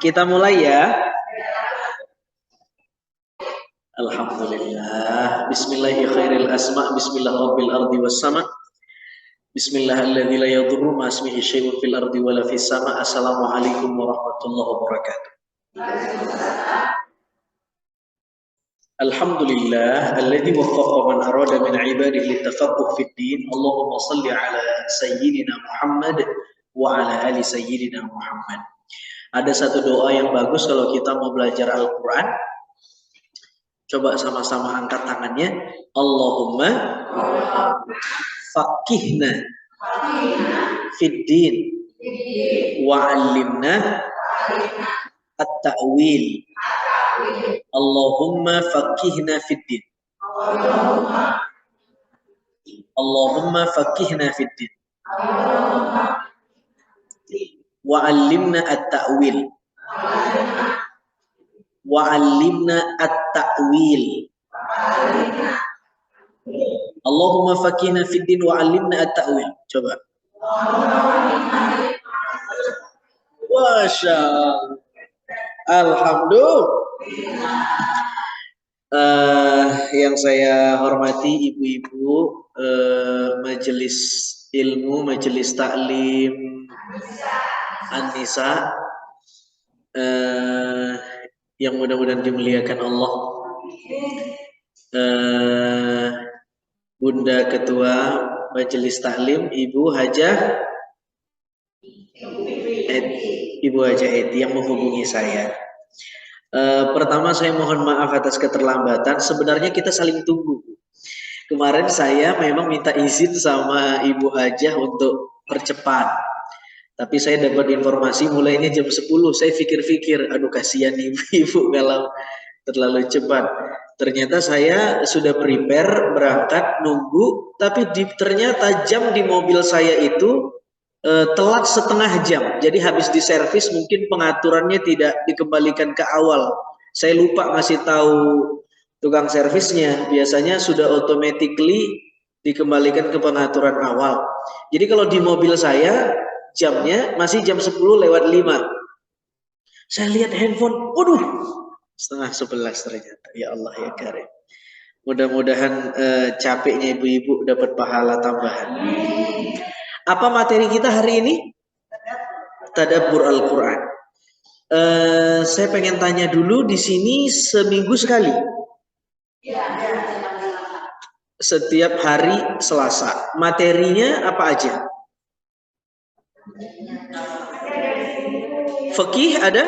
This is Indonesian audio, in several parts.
Kita mulai ya. Alhamdulillah. Bismillahirrahmanirrahim. Asma. Bismillah rabbil ardi was sama. Bismillahirrahmanirrahim. La yadurru ma ismihi syai'un fil ardi wala fis sama. Assalamualaikum warahmatullahi wabarakatuh. Alhamdulillah alladzi waffaqa man arada min ibadihi litafaqquh fid din. Allahumma shalli ala sayyidina Muhammad wa ala ali sayyidina Muhammad. Ada satu doa yang bagus kalau kita mau belajar Al-Qur'an. Coba sama-sama angkat tangannya. Allahumma faqihna fid din wa 'allimna at-ta'wil. Allahumma faqihna fid din. Allahumma faqihna fid din. Wa 'allimna at-ta'wil. Wa 'allimna at-ta'wil. Allahumma faqihna fid din wa 'allimna at-ta'wil. Coba. Masya Allah. Alhamdulillah. Yang saya hormati ibu-ibu majelis ilmu, majelis taklim An-Nisa, yang mudah-mudahan dimuliakan Allah. Bunda Ketua Majelis Taklim Ibu Hajah Eti yang menghubungi saya. Pertama saya mohon maaf atas keterlambatan. Sebenarnya kita saling tunggu. Kemarin saya memang minta izin sama Ibu Hajah untuk percepat. Tapi saya dapat informasi mulainya jam 10. Saya pikir-pikir, aduh kasihan ibu-ibu kalau terlalu cepat. Ternyata saya sudah prepare berangkat nunggu, tapi ternyata jam di mobil saya itu telat setengah jam. Jadi habis diservis mungkin pengaturannya tidak dikembalikan ke awal. Saya lupa ngasih tahu tukang servisnya. Biasanya sudah automatically dikembalikan ke pengaturan awal. Jadi kalau di mobil saya jamnya masih jam 10:05. Saya lihat handphone, waduh, 10:30 ternyata. Ya Allah ya Karim. Mudah-mudahan capeknya ibu-ibu dapat pahala tambahan. Apa materi kita hari ini? Tadabbur Al-Quran. Saya pengen tanya dulu, di sini seminggu sekali? Setiap hari Selasa. Materinya apa aja? Fikih ada?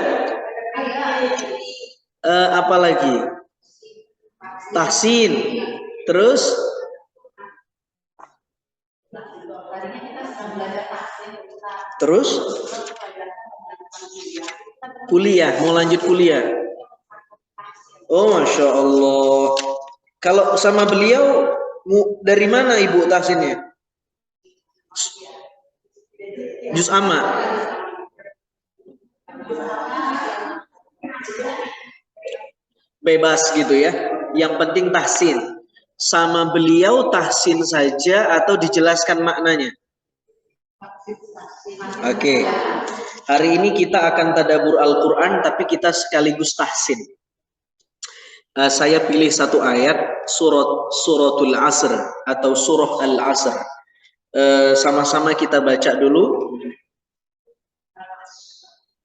Apa lagi? Tahsin. Terus? Terus? Kuliah. Mau lanjut kuliah? Oh Masya Allah. Kalau sama beliau, dari mana Ibu tahsinnya? Juz amma. Bebas gitu ya. Yang penting tahsin. Sama beliau tahsin saja atau dijelaskan maknanya? Oke. Hari ini kita akan tadabbur Al-Quran, tapi kita sekaligus tahsin. Saya pilih satu ayat suratul Asr atau surah Al-Asr. Sama-sama kita baca dulu.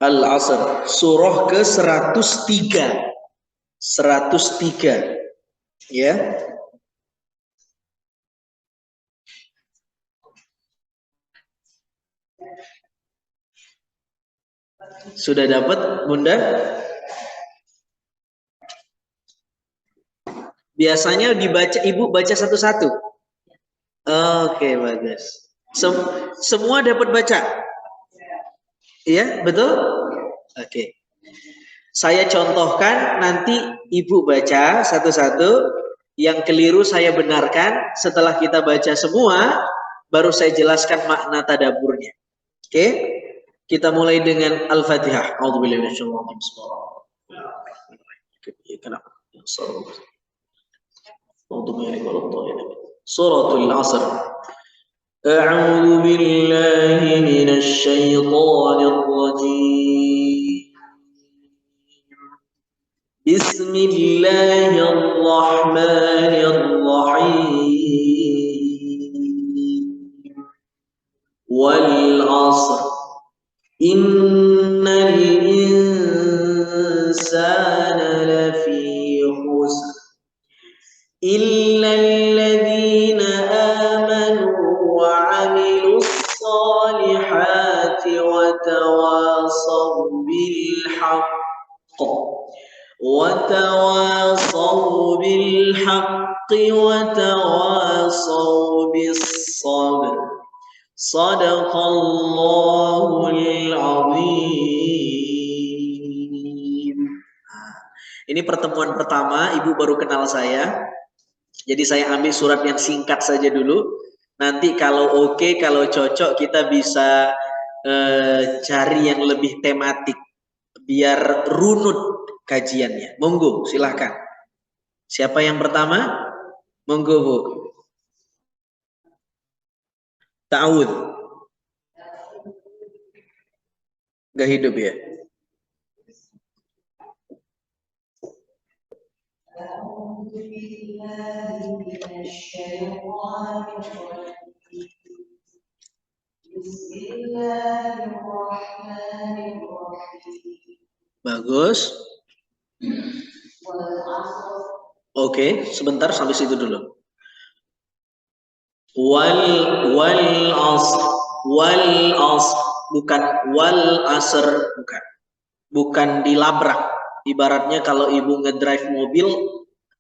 Al-Asr, surah ke-103. 103. Ya. Sudah dapat, Bunda? Biasanya dibaca, Ibu baca satu-satu. Oke, bagus. Semua dapat baca? Iya, betul? Oke. Saya contohkan, nanti Ibu baca satu-satu. Yang keliru saya benarkan. Setelah kita baca semua, baru saya jelaskan makna tadabburnya. Oke? Kita mulai dengan Al-Fatihah. A'udzubillahi minasyaitonir rajim. Kenapa? Suratul Asr. A'udzu billahi minasy syaithanir rajim. Bismillahirrahmanirrahim. Wal 'ashr. Innal insana lafi khusr. Illal ladzina amanu wa 'amilus solihati wa tawasaw bil haqq وتواصوا بالحق وتواصوا بالصبر صدق الله العظيم. Ini pertemuan pertama, Ibu baru kenal saya. Jadi saya ambil surat yang singkat saja dulu. Nanti kalau oke, kalau cocok kita bisa cari yang lebih tematik biar runut kajiannya. Monggo, silahkan. Siapa yang pertama? Monggo, Bu. Ta'awud. Gak hidup ya? Bagus. Oke, sebentar sampai situ dulu. Wal asr bukan wal asr, bukan dilabrak. Ibaratnya kalau ibu ngedrive mobil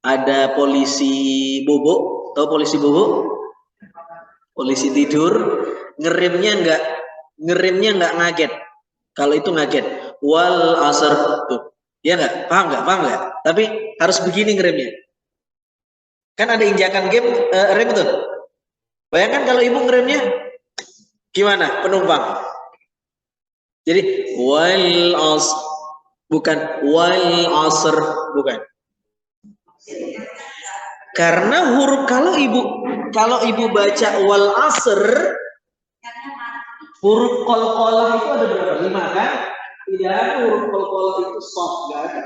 ada polisi bobo, tahu polisi bobo? Polisi tidur, ngeremnya nggak ngaget. Kalau itu ngaget, wal asr tuh. Ya nggak? Paham nggak? Tapi harus begini ngeremnya. Kan ada injakan rem tuh. Bayangkan kalau ibu ngeremnya gimana penumpang? Jadi wal asr bukan wal asr, bukan. Karena huruf kalau ibu baca wal asr, huruf qalqalah itu ada berapa? 5 kan? Tidak ada huruf qalqalah itu soft, enggak ada.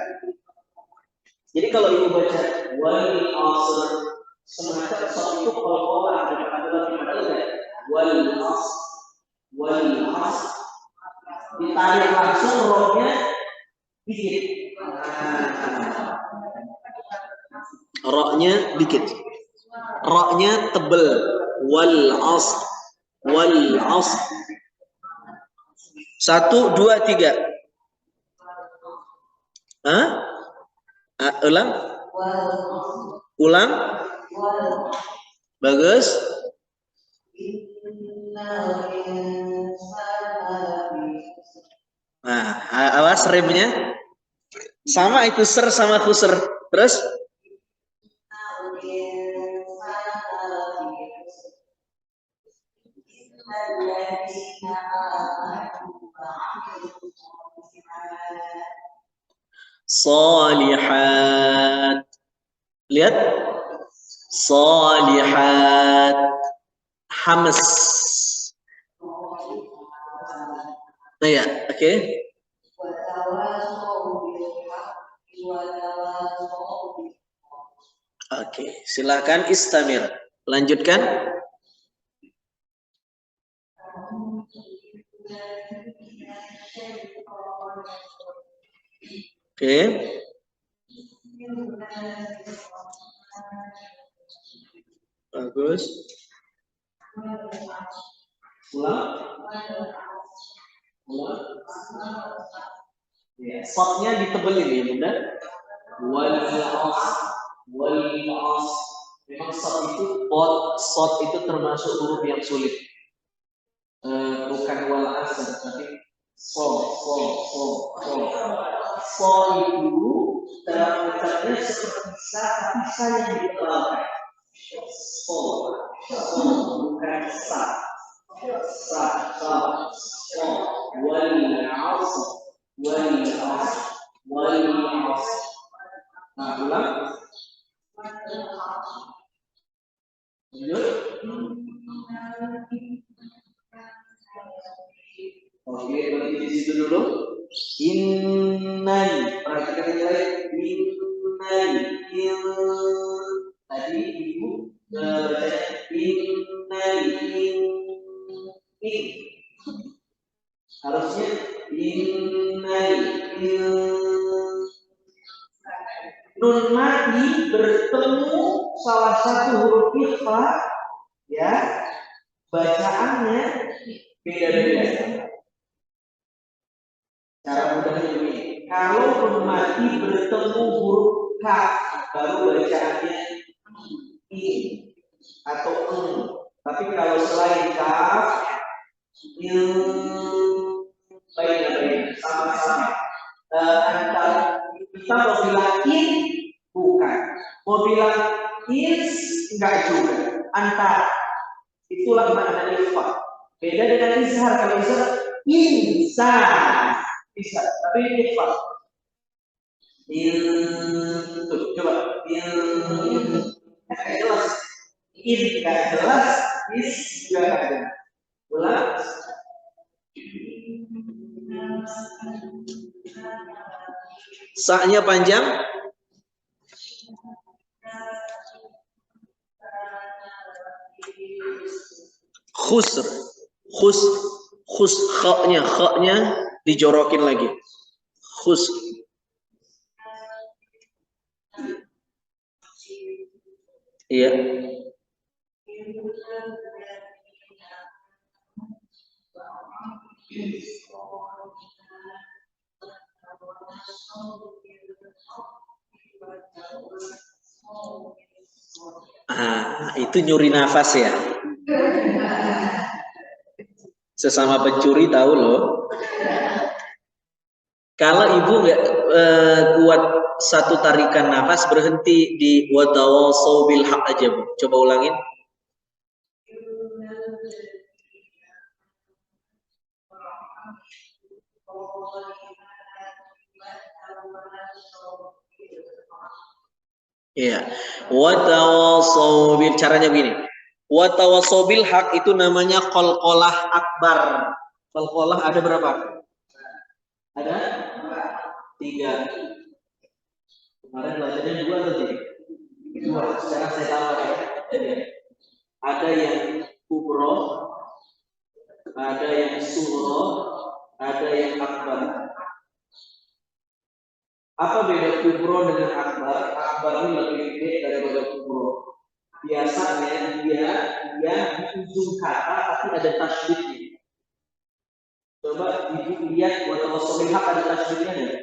Jadi kalau ibu baca wal asr, semacam soft itu qalqalah ada wal asr ditarik langsung rohnya dikit. Rohnya dikit. Rohnya tebel. Wal asr. 1, 2, 3. Ulang. Bagus. Nah, awas remnya. Sama itu ser sama khusr. Terus Solihat. Lihat. Solihat. Hamas. Nah ya, oke. Oke, silakan istamir. Lanjutkan. Oke. Bagus. Ulang. Ya, spotnya ditebelin ya bunda. Wal as. Memang spot itu termasuk huruf yang sulit. Bukan wal asr, tapi sol itu cara bacanya seperti sa yang ditebalkan. Sol bukan sa wal asr. Nah, ulang. Lanjut. Oke, berarti di situ dulu. Innal, perhatikan yang lain. Nun mati bertemu salah satu huruf ikhfa, ya, bacaannya beda-beda. Cara mudahnya begini, kalau nun mati bertemu huruf kaf, baru bacaannya i atau eng. Tapi kalau selain kaf, baik sama-sama. Antara kita mau bilang in bukan, mau bilang is enggak juga, antara. Itulah makna ikhfa. Beda dengan izhar. Kalau izhar insan bisa, tapi ini ikhfa. Coba enggak jelas, in enggak jelas, is juga enggak jelas. Ulang. Sa-nya panjang. Khusr. Kha-nya dijorokin lagi. Khusr. Iya. Itu nyuri nafas ya. Sesama pencuri tahu loh. Kalau ibu nggak kuat satu tarikan nafas, berhenti di watawasau bil haq aja, Bu. Coba ulangin. Iya. Watawasau bil, caranya begini. Watawasau bil haq itu namanya qalqalah akbar. Qalqalah ada berapa? Ada 3. Kemarin belajarnya 2 atau 3? 2. Sekarang saya tambah ya. Ada yang kubro, ada yang suro, ada yang akbar. Apa beda kubro dengan akbar? Akbar ini lebih gede daripada kubro. Biasanya dia di ujung kata tapi ada tasydidnya. Coba ibu lihat watawasau bil haq ada tasydidnya enggak?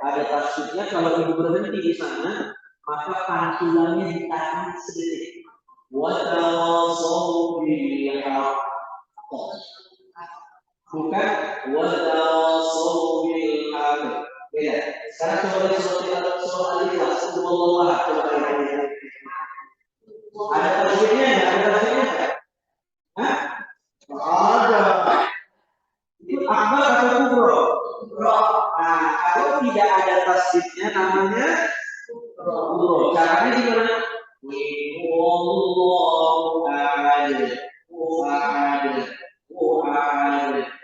Ada tasydidnya. Kalau ibu berhenti di sana, maka pantulannya ditahan sedikit. Watawasau bil haq. Bukan watawasau bil haq. Beda. Sekarang coba lihat soal al-ikhlas. Wallahu coba lihat. Ada tasydidnya enggak? Ada tasydidnya enggak? Hah? Ada. Itu akbar atau kubro? Kubro. Nah, kalau tidak ada tasydidnya namanya kubro. Caranya gimana? Wallahu a'lam.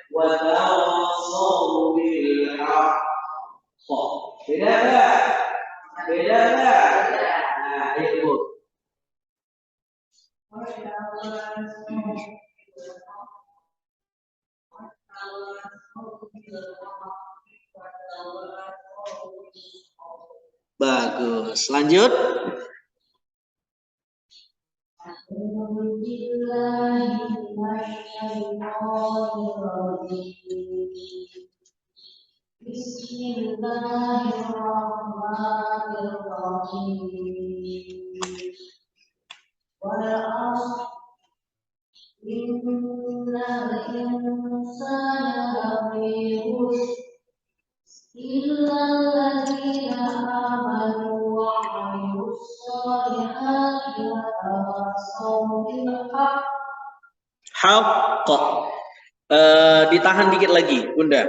Wa tawassaw bil haqq. Beda enggak? Beda enggak? Nah, itu. Bagus. Lanjut. Haqq. Ditahan dikit lagi, Bunda.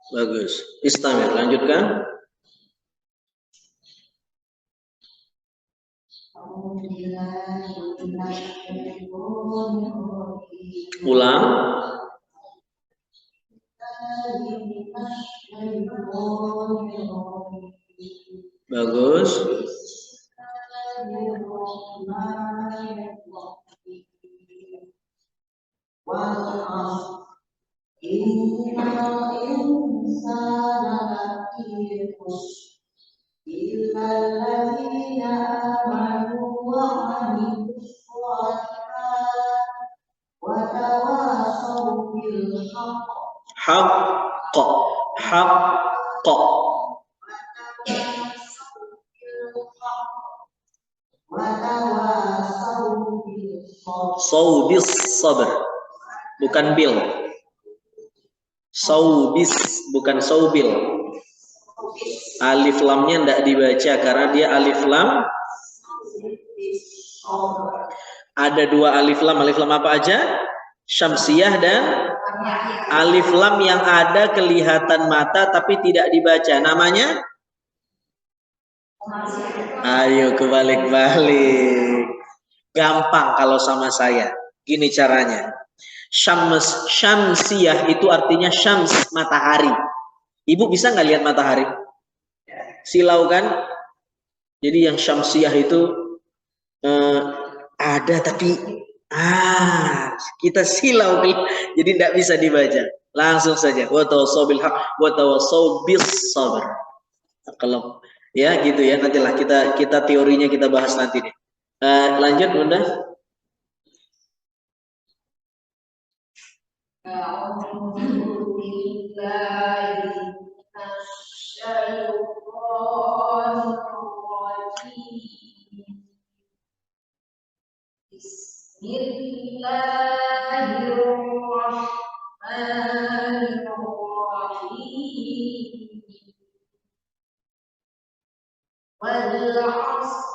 Bagus. Istamir, lanjutkan. Ulang. Bagus. Haqq, haqq. Saubis sabr, bukan bil. Saubis, bukan saubil. Alif lamnya tidak dibaca karena dia alif lam. Ada dua alif lam apa aja? Syamsiyah dan alif lam yang ada kelihatan mata tapi tidak dibaca. Namanya? Ayo kebalik-balik. Gampang kalau sama saya. Gini caranya. Syamsiyah itu artinya syams, matahari. Ibu bisa nggak lihat matahari? Silau kan? Jadi yang syamsiyah itu ada tapi kita silau, jadi tidak bisa dibaca. Langsung saja wa tawassaw bil haq wa tawassaw bis sabr. Kalau ya gitu ya, nantilah kita teorinya kita bahas nanti nih. Lanjut Bunda. Bismillahirrahmanirrahim. Wal 'ashr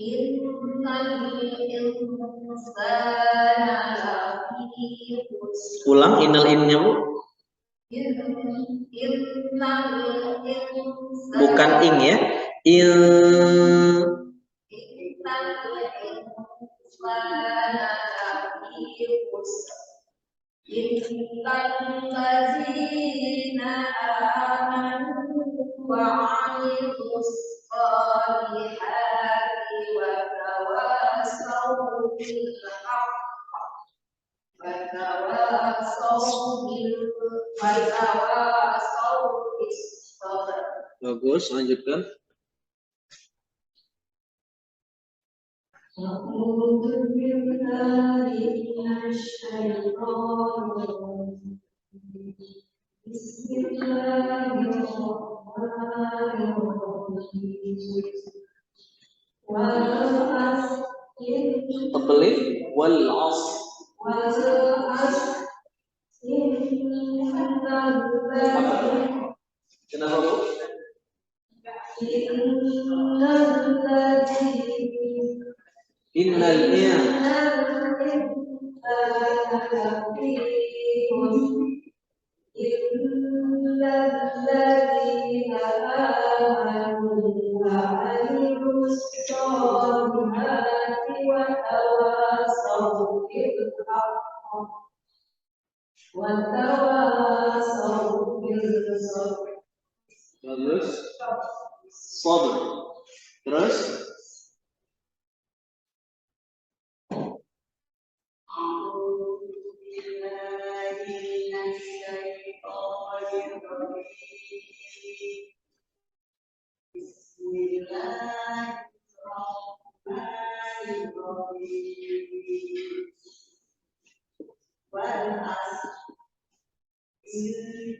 innal insana lafi khusr. Ulang innal innya Bu. Bukan ing ya. Illalladzina amanu wa 'amilus shalihati wa tawassaw bil haqq wa tawassaw bis sabr. Bagus, lanjutkan. A'udzu billahi minasy syaithanir rajim. Bismillahirrahmanirrahim. Wal 'ashr Tebelin wal 'ashr. Kenapa Bu? Innal illalladzina amanu wa 'amilus shalihati wa tawassaw bil haqq wa tawassaw bil sabr. Bagus. Sabr. Terus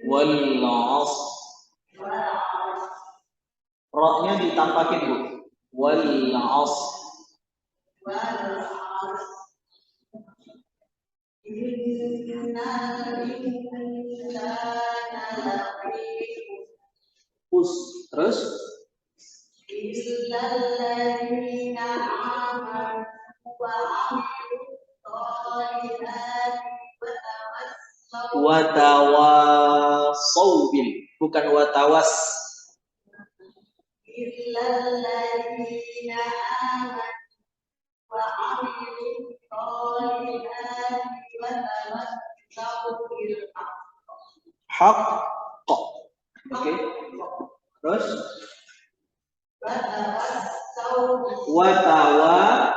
wal 'ashr. Ra-nya ditampakin Bu. Wal 'ashr. Terus Illalladzina amanu wa 'amilus shalihati wa tawassaw bil, bukan wa tawas. Illalladzina amanu wa 'amilus shalihati wa tawassaw bil haqq. Haqqa. Oke. Terus watawa.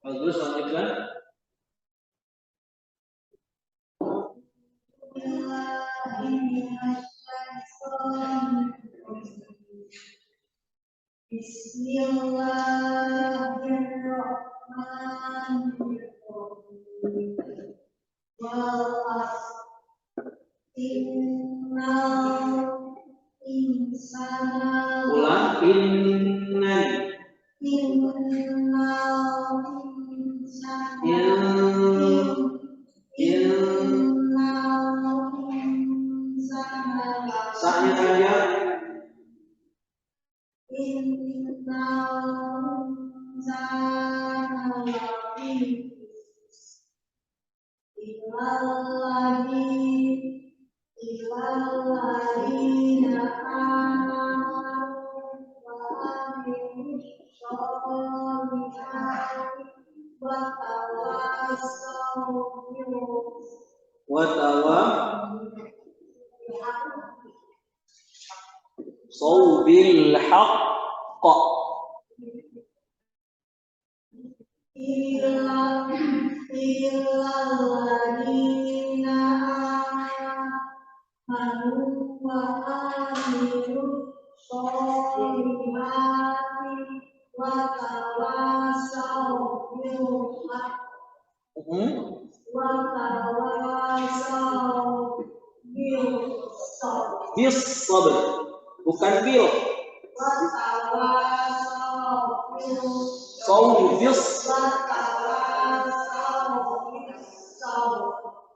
Bagus, lanjutkan. Bismillahirrahmanirrahim. Innal insana. Ulang. Innal insana. Sanya saja. Watawa saubil haqqa. Illalladzina amanu wa amilus sholihati wa tawasaw bil haqqi wa tawasaw bil sabr. Bis sabr. Bukan bil. Wa tawasaw bil Saubis.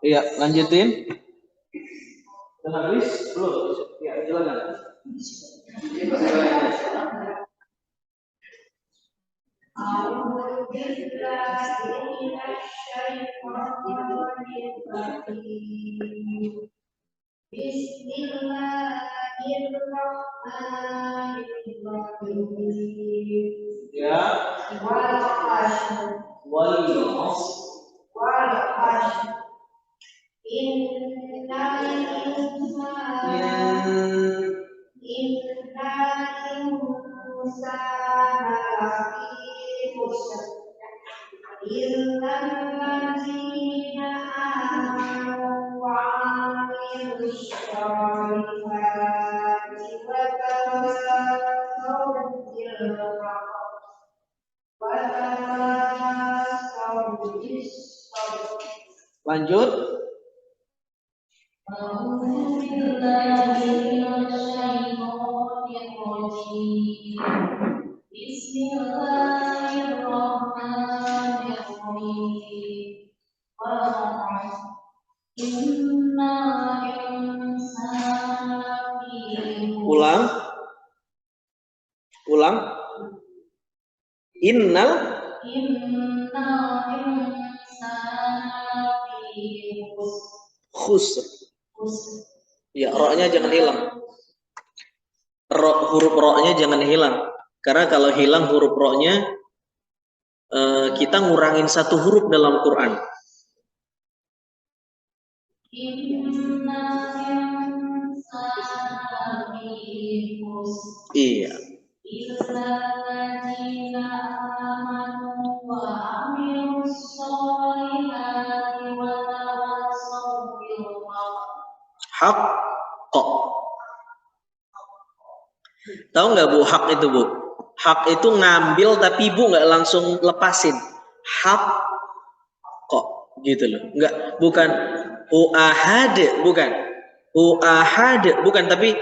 Iya, lanjutin. Udah habis? Belum? Ya, silakan. Bismillahirrahmanirrahim. Ya. Wal ashr. Wal ashr. Wal ashr. Innal insana lafi khusr. Illalladzina amanu wa amilus sholihati wa tawasaw bil haqqi wa tawasaw bis sabr. Lanjut. Bismillahirrahmanirrahim. Ulang. Ulang. Innal khusr. Ya, ro-nya jangan hilang. Huruf ro-nya jangan hilang. Karena kalau hilang huruf ro-nya, kita ngurangin satu huruf dalam Quran. Iya. Hak kok. Tahu nggak Bu, hak itu Bu? Hak itu ngambil tapi Bu nggak langsung lepasin. Hak kok gitu loh. Nggak, bukan ahad, bukan. Ahad, bukan, tapi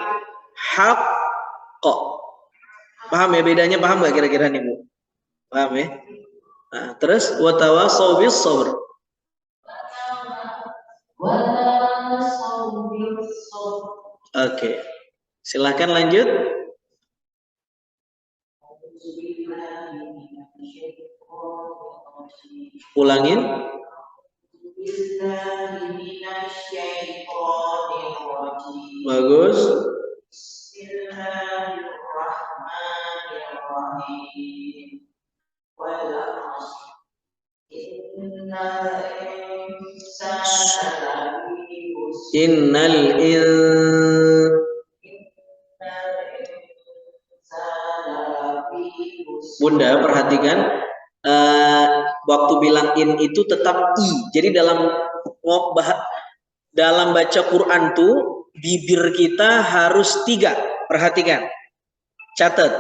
hak kok. Paham ya bedanya? Paham nggak kira-kira nih Bu? Paham ya? Nah, terus watawasau bis sabr. Oke. Silahkan lanjut. Ulangin. Bagus. Innal in Bunda perhatikan waktu bilang in itu tetap i. Jadi dalam baca Quran tuh bibir kita harus 3. Perhatikan, catat,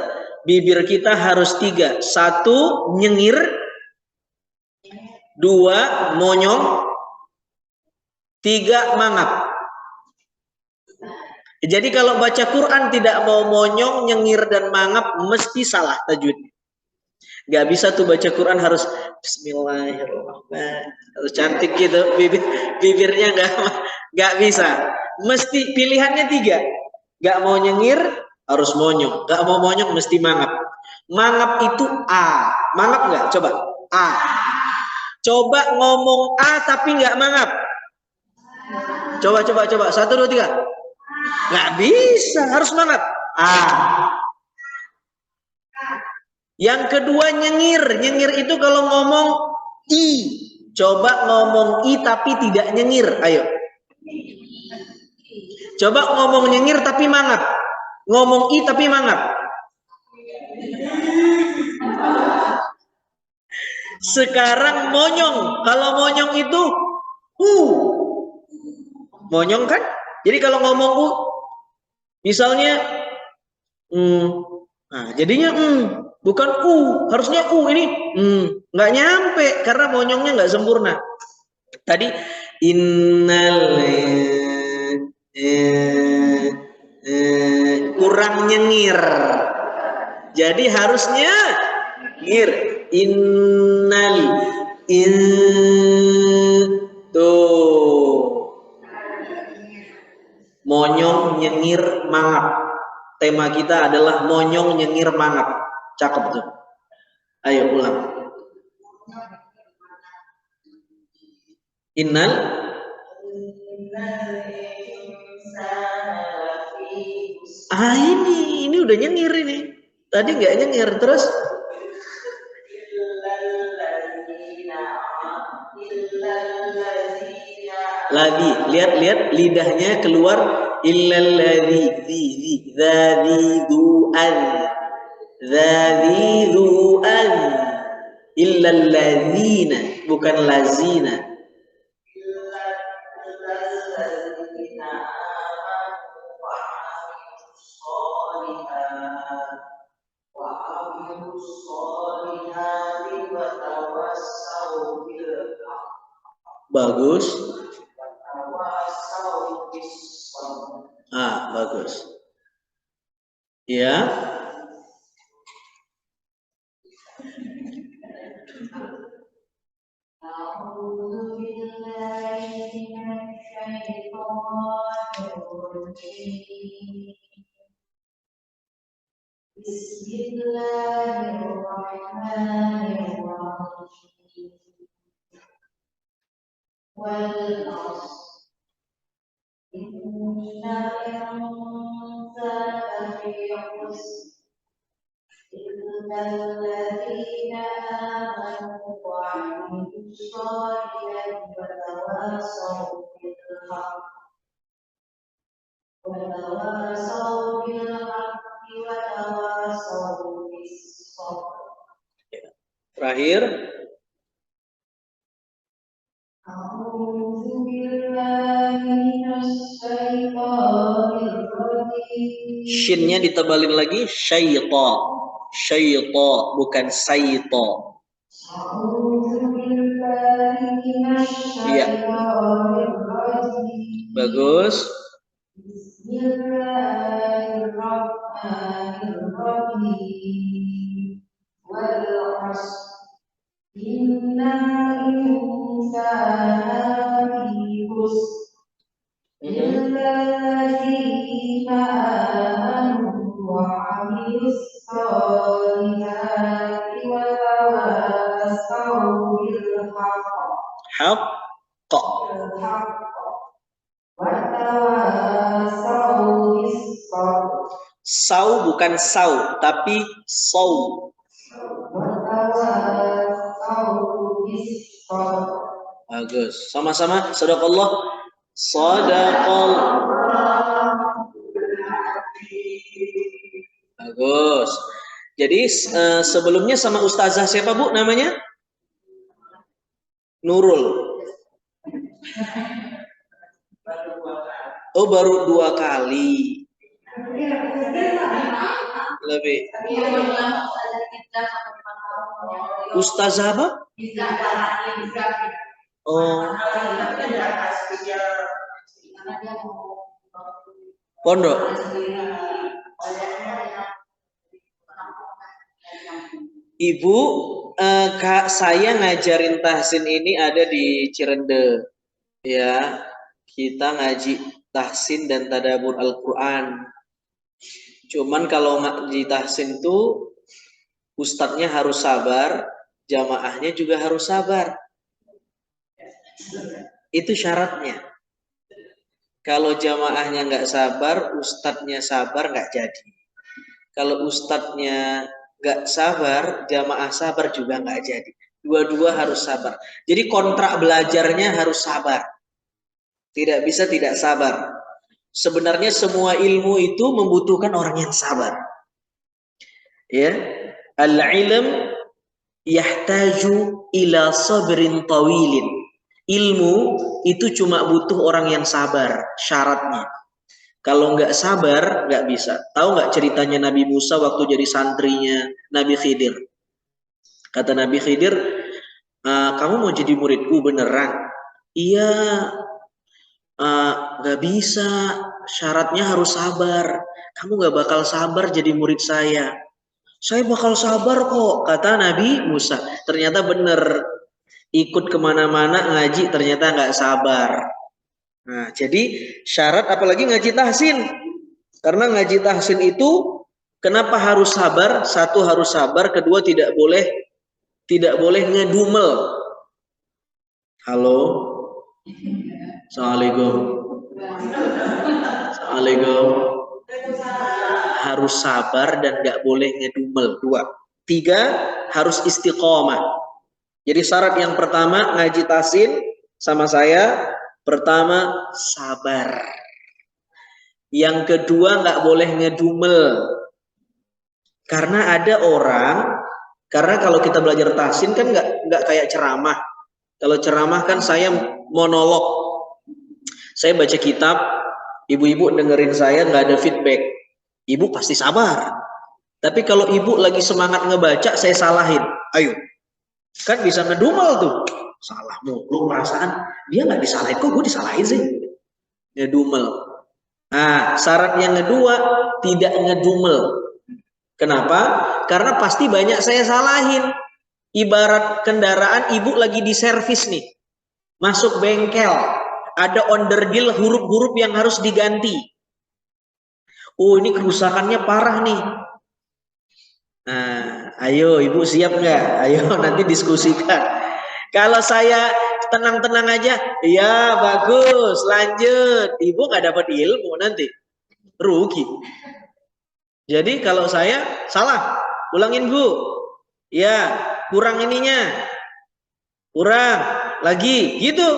bibir kita harus 3. 1 nyengir, 2 monyong, 3 mangap. Jadi kalau baca Quran tidak mau monyong, nyengir, dan mangap, mesti salah tajwidnya. Gak bisa tuh baca Quran harus Bismillahirrahmanirrahim, harus cantik gitu, bibirnya gak bisa. Mesti pilihannya 3. Gak mau nyengir harus monyong, gak mau monyong mesti mangap. Mangap itu a, mangap nggak? Coba a. Coba ngomong a tapi nggak mangap. Coba 1, 2, 3. Nggak bisa, harus mangap. A. Yang kedua nyengir. Nyengir itu kalau ngomong i. Coba ngomong i tapi tidak nyengir. Ayo. Coba ngomong nyengir tapi mangap. Ngomong i tapi mangap. Sekarang monyong. Kalau monyong itu monyong kan? Jadi kalau ngomong misalnya nah jadinya bukan harusnya ini nggak nyampe karena monyongnya nggak sempurna. Tadi innal kurang nyengir. Jadi harusnya nyengir. Innal tuh monyong nyengir mangap. Tema kita adalah monyong nyengir mangap. Cakep tuh. Ayo ulang. Innal ini udah nyengir ini. Tadi nggak nyengir terus. Lagi lihat lidahnya keluar illalladzi dzadzuan illalladzina bukan lazina. Bagus. Bagus. Ya. Bismillahirrahmanirrahim. Innal insana lafi khusr illal ladzina amanu wa 'amilus sholihati wa tawassaw bil haqqi wa tawassaw bis sabr. Terakhir. Shinnya ditebalin lagi syaita bukan saita. Iya. Bagus. Bismillahirrahmanirrahim. Innal insana lafi khusr illal ladzina amanu wa 'amilus sholihati wa tawassaw bil haqq wa tawassaw bis sabr. Sau bukan sau tapi sau. Bagus. Sama-sama. Sadaqallah. Sadaqallah. Bagus. Jadi sebelumnya sama ustazah siapa Bu namanya? Nurul. Oh baru 2 kali. Lebih. Ustazah apa? Oh. Pondok. Ibu, Kak, saya ngajarin tahsin ini ada di Cirende. Ya, kita ngaji tahsin dan tadabbur Al-Quran. Cuman kalau ngaji tahsin tuh ustadznya harus sabar, jamaahnya juga harus sabar. Itu syaratnya. Kalau jamaahnya nggak sabar, ustadznya sabar nggak jadi. Kalau ustadznya nggak sabar, jamaah sabar juga nggak jadi. Dua-dua harus sabar. Jadi kontrak belajarnya harus sabar. Tidak bisa tidak sabar. Sebenarnya semua ilmu itu membutuhkan orang yang sabar. Ya, al-ilm yahtaju ila sabrin tawilin. Ilmu itu cuma butuh orang yang sabar, syaratnya. Kalau nggak sabar, nggak bisa. Tahu nggak ceritanya Nabi Musa waktu jadi santrinya Nabi Khidir? Kata Nabi Khidir, kamu mau jadi muridku beneran? Iya, nggak bisa. Syaratnya harus sabar. Kamu nggak bakal sabar jadi murid saya. Saya bakal sabar kok, kata Nabi Musa. Ternyata bener. Ikut kemana-mana ngaji ternyata nggak sabar. Nah, jadi syarat apalagi ngaji tahsin. Karena ngaji tahsin itu kenapa harus sabar? Satu harus sabar, kedua tidak boleh ngedumel. Halo. Assalamualaikum. Assalamualaikum. Harus sabar dan nggak boleh ngedumel. 2. 3, harus istiqomah. Jadi syarat yang pertama ngaji tahsin sama saya. Pertama, sabar. Yang kedua, nggak boleh ngedumel. Karena ada orang, karena kalau kita belajar tahsin kan nggak kayak ceramah. Kalau ceramah kan saya monolog. Saya baca kitab, ibu-ibu dengerin saya nggak ada feedback. Ibu pasti sabar. Tapi kalau ibu lagi semangat ngebaca, saya salahin. Ayo. Kan bisa ngedumel tuh. Salah mulu perasaan. Dia nggak disalahin, kok gue disalahin sih? Ngedumel. Nah, syarat yang kedua, tidak ngedumel. Kenapa? Karena pasti banyak saya salahin. Ibarat kendaraan ibu lagi di servis nih. Masuk bengkel. Ada onderdil huruf-huruf yang harus diganti. Oh, ini kerusakannya parah nih. Nah, ayo ibu siap nggak? Ayo nanti diskusikan. Kalau saya tenang-tenang aja, ya bagus, lanjut. Ibu nggak dapat ilmu nanti, rugi. Jadi kalau saya salah, ulangin Bu. Ya, kurang ininya, kurang lagi, gitu.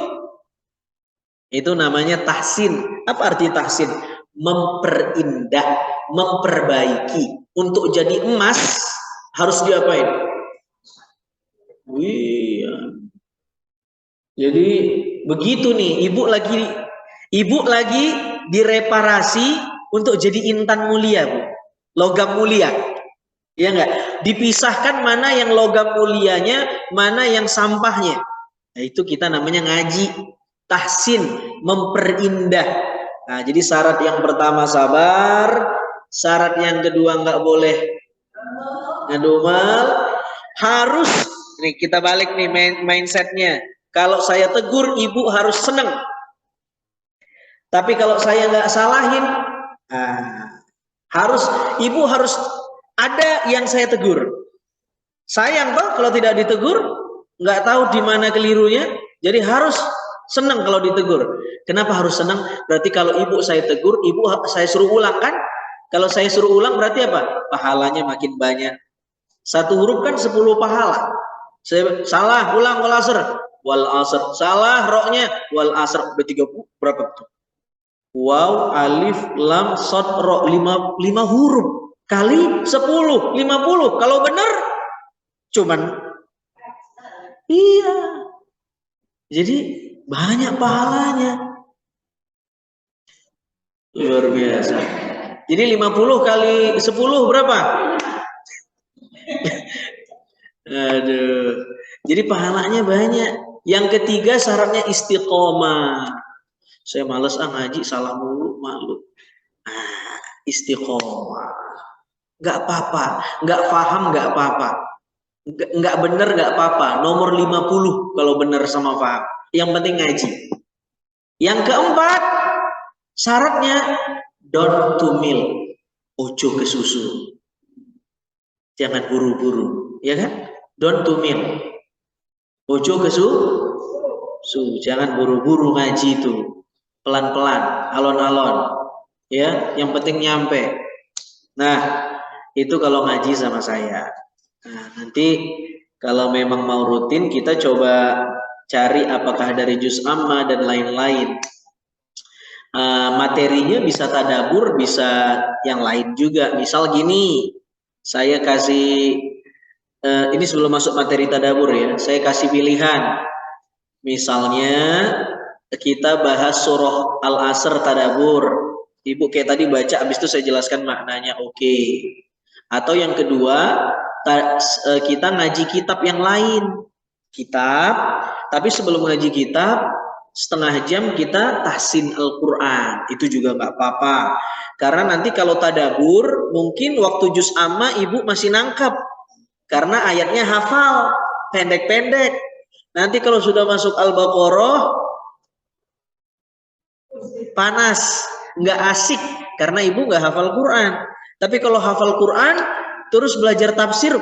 Itu namanya tahsin. Apa arti tahsin? Memperindah, memperbaiki. Untuk jadi emas harus diapain? Wih. Jadi begitu nih, ibu lagi direparasi untuk jadi intan mulia, Bu. Logam mulia. Ya enggak? Dipisahkan mana yang logam mulianya, mana yang sampahnya. Nah, itu kita namanya ngaji. Tahsin, memperindah. Nah, jadi syarat yang pertama sabar, syarat yang kedua nggak boleh ngedumel, harus nih kita balik nih mindsetnya. Kalau saya tegur, ibu harus seneng. Tapi kalau saya nggak salahin, ibu harus ada yang saya tegur. Sayang toh kalau tidak ditegur, nggak tahu di mana kelirunya. Jadi harus seneng kalau ditegur. Kenapa harus seneng? Berarti kalau ibu saya tegur, ibu saya suruh ulang kan? Kalau saya suruh ulang berarti apa? Pahalanya makin banyak. 1 huruf kan 10 pahala. Saya salah, ulang walasr. wal asr. Salah roknya wal asr. Udah 30 berapa tuh? Waw, alif, lam, sod, ro. 5 huruf kali 10, 50. Kalau benar cuman iya. Jadi banyak pahalanya. Luar biasa. Jadi 50 kali 10 berapa? Aduh. Jadi pahalanya banyak. Yang ketiga syaratnya istiqomah. Saya males ngaji salah mulu, malu. Istiqomah. Gak apa-apa, gak paham gak apa-apa. Gak bener gak apa-apa. Nomor 50 kalau bener sama paham. Yang penting ngaji. Yang keempat syaratnya don't to milk. Ojo ke susu. Jangan buru-buru, ya kan? Don't to milk. Ojo ke susu. Jangan buru-buru ngaji itu. Pelan-pelan, alon-alon. Ya, yang penting nyampe. Nah, itu kalau ngaji sama saya. Nah, nanti kalau memang mau rutin kita coba cari apakah dari juz amma dan lain-lain. Materinya bisa tadabur, bisa yang lain juga. Misal gini, saya kasih ini sebelum masuk materi tadabur ya, saya kasih pilihan. Misalnya kita bahas surah Al-Asr tadabur. Ibu kayak tadi baca, habis itu saya jelaskan maknanya, oke. Atau yang kedua, kita ngaji kitab yang lain. Kitab, tapi sebelum ngaji kitab, setengah jam kita tahsin Al-Quran. Itu juga nggak apa-apa. Karena nanti kalau tadabur, mungkin waktu juz amma ibu masih nangkap. Karena ayatnya hafal, pendek-pendek. Nanti kalau sudah masuk Al-Baqarah, panas, nggak asik. Karena ibu nggak hafal Quran. Tapi kalau hafal Quran, terus belajar tafsir,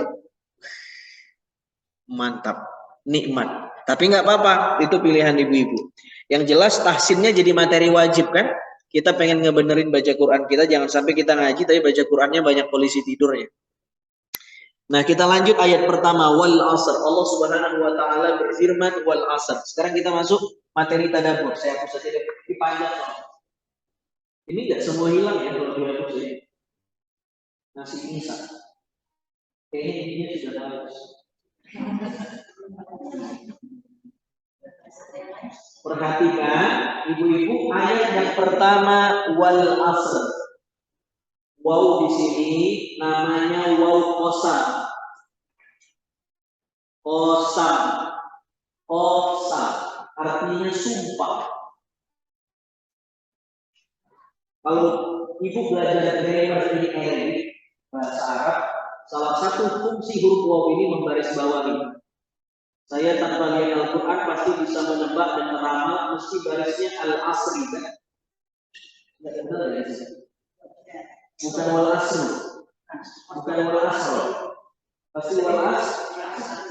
mantap, nikmat. Tapi nggak apa-apa, itu pilihan ibu-ibu. Yang jelas tahsinnya jadi materi wajib kan? Kita pengen ngebenerin baca Quran kita, jangan sampai kita ngaji tapi baca Qurannya banyak polisi tidurnya. Nah, kita lanjut ayat pertama, wal asr. Allah Subhanahu wa taala berfirman wal asr. Sekarang kita masuk materi tadabbur. Saya hapus saja di panjang. Ini enggak semua hilang ya kalau dihapus ya. Nasi insya. Kayaknya ini sudah bagus. Perhatikan ibu-ibu ayat yang pertama wal asr. Waw di sini namanya waw qasam. Qasam. Qasam artinya sumpah. Kalau ibu belajar grammar ini bahasa Arab, salah satu fungsi huruf waw ini membarisbawahi. Saya tanpa lihat Al-Quran pasti bisa menebak dan meramal mesti barisnya al-asri kan? Tidak benar ya? Bukan wal asri, bukan wal asri. Pasti wal asri.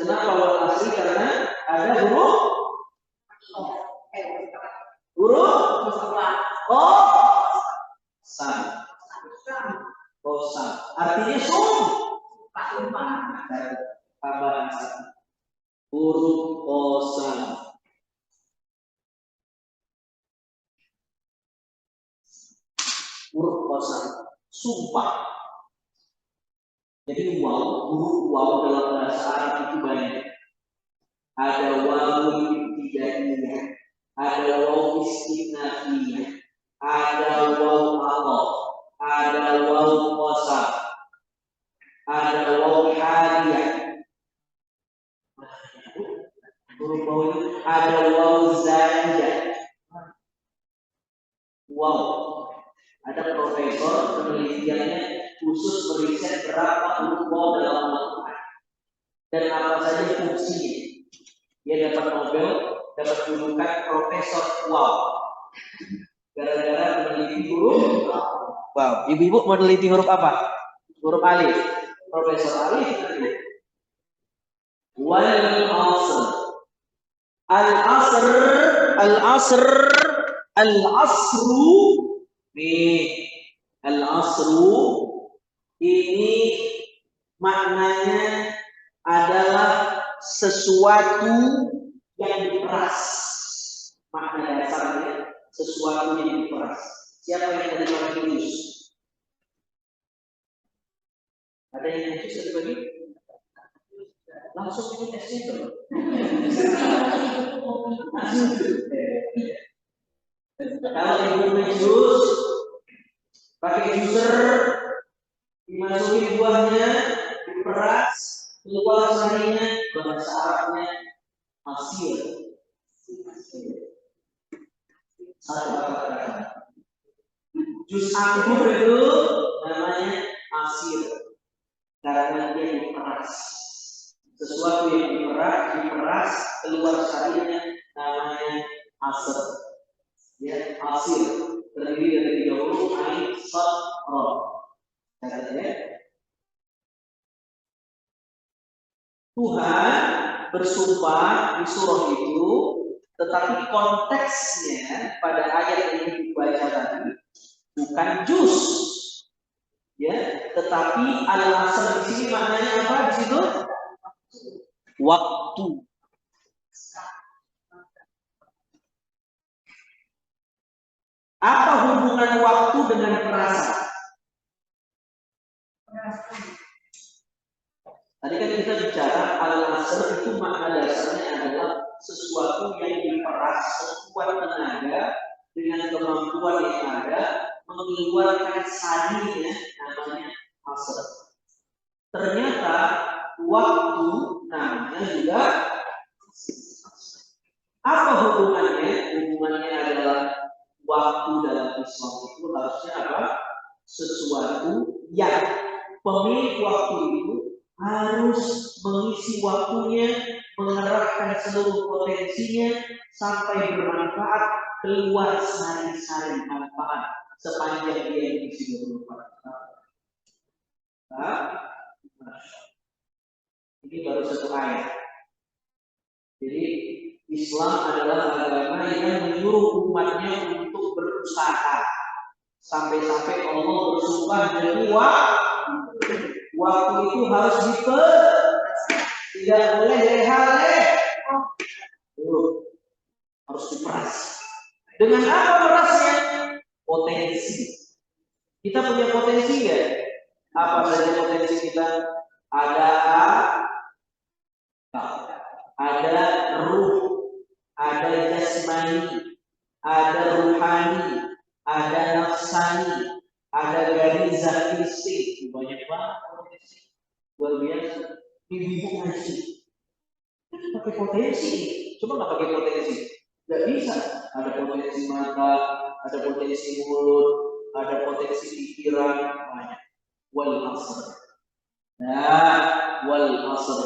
Kenapa wal asri? Karena ada huruf sam. Sam. Artinya tambahan satu. Huruf qasam. Huruf qasam, sumpah. Jadi huruf waw dalam bahasa Arab itu banyak. Ada waw ibtidaiyah, ada waw istinafiyah, ada waw ataf, ada waw qasam, ada waw haliyah. Huruf waw itu ada waw zaidah. Wow, ada profesor penelitiannya khusus meriset berapa huruf waw dalam Al-Quran dan apa saja fungsinya. Dia dapat Nobel, dapat julukan Profesor Wow. Gara-gara meneliti huruf wow. Ibu-ibu meneliti huruf apa? Huruf alif. Profesor Alif. Wal asr. Al-asr, al-asr, al-asru. Nih, al-asru ini maknanya adalah sesuatu yang diperas. Makna dasarnya sesuatu yang diperas. Siapa yang tadi bagi jus? Ada yang jus tadi bagi? Langsung minum esnya dong. Kalau ibu jus, pakai juicer, dimasukin buahnya, diperas, keluar sarinya, bahasa Arabnya asir. Satu kata. Jus anggur itu namanya asir, karena dia diperas. Sesuatu yang diperas, keluar sarinya namanya asir. Ya, asir terdiri dari 3 huruf ain, sad, ra. Katanya Tuhan bersumpah di surah itu, tetapi konteksnya pada ayat yang dibaca tadi bukan jus, ya, tetapi al-asr di sini maknanya apa di situ? Waktu. Apa hubungan waktu dengan perasaan? Tadi kan kita bicara al-asr itu makna dasarnya adalah sesuatu yang diperas sekuat tenaga dengan kemampuan yang ada mengeluarkan sarinya, namanya asr. Ternyata waktu namanya juga apa hubungannya? Hubungannya adalah waktu dalam Islam itu harusnya apa? Sesuatu yang pemilik waktu itu harus mengisi waktunya, mengerahkan seluruh potensinya sampai bermanfaat, keluar sari-sari manfaat sepanjang dia mengisi 24 tahun. Nah, ini baru satu ayat. Jadi Islam adalah agama yang menyuruh umatnya untuk berusaha. Sampai-sampai Allah bersumpah dari waktu itu harus tidak boleh leha-leha. Harus diperas. Dengan apa merasnya? Potensi. Kita punya potensi ya? Apa saja potensi kita? Ada ruh, ada jasmani, ada ruhani, ada nafsani, ada garizah insting. Banyak banget potensi. Luar biasa. Ibu ngasih. Pakai potensi. Coba nggak pakai potensi. Nggak bisa. Ada potensi mata, ada potensi mulut, ada potensi pikiran, banyak. Wal asr. Nah, wal asr.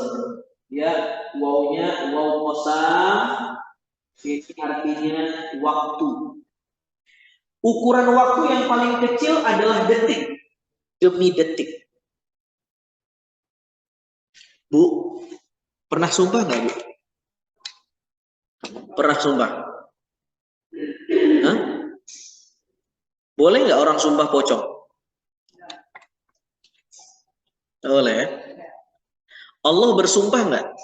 Ya, wawnya waw qasam, ini artinya waktu. Ukuran waktu yang paling kecil adalah detik demi detik. Bu, pernah sumpah nggak, Bu? Pernah sumpah? Hah? Boleh nggak orang sumpah pocong? Boleh ya? Allah bersumpah nggak?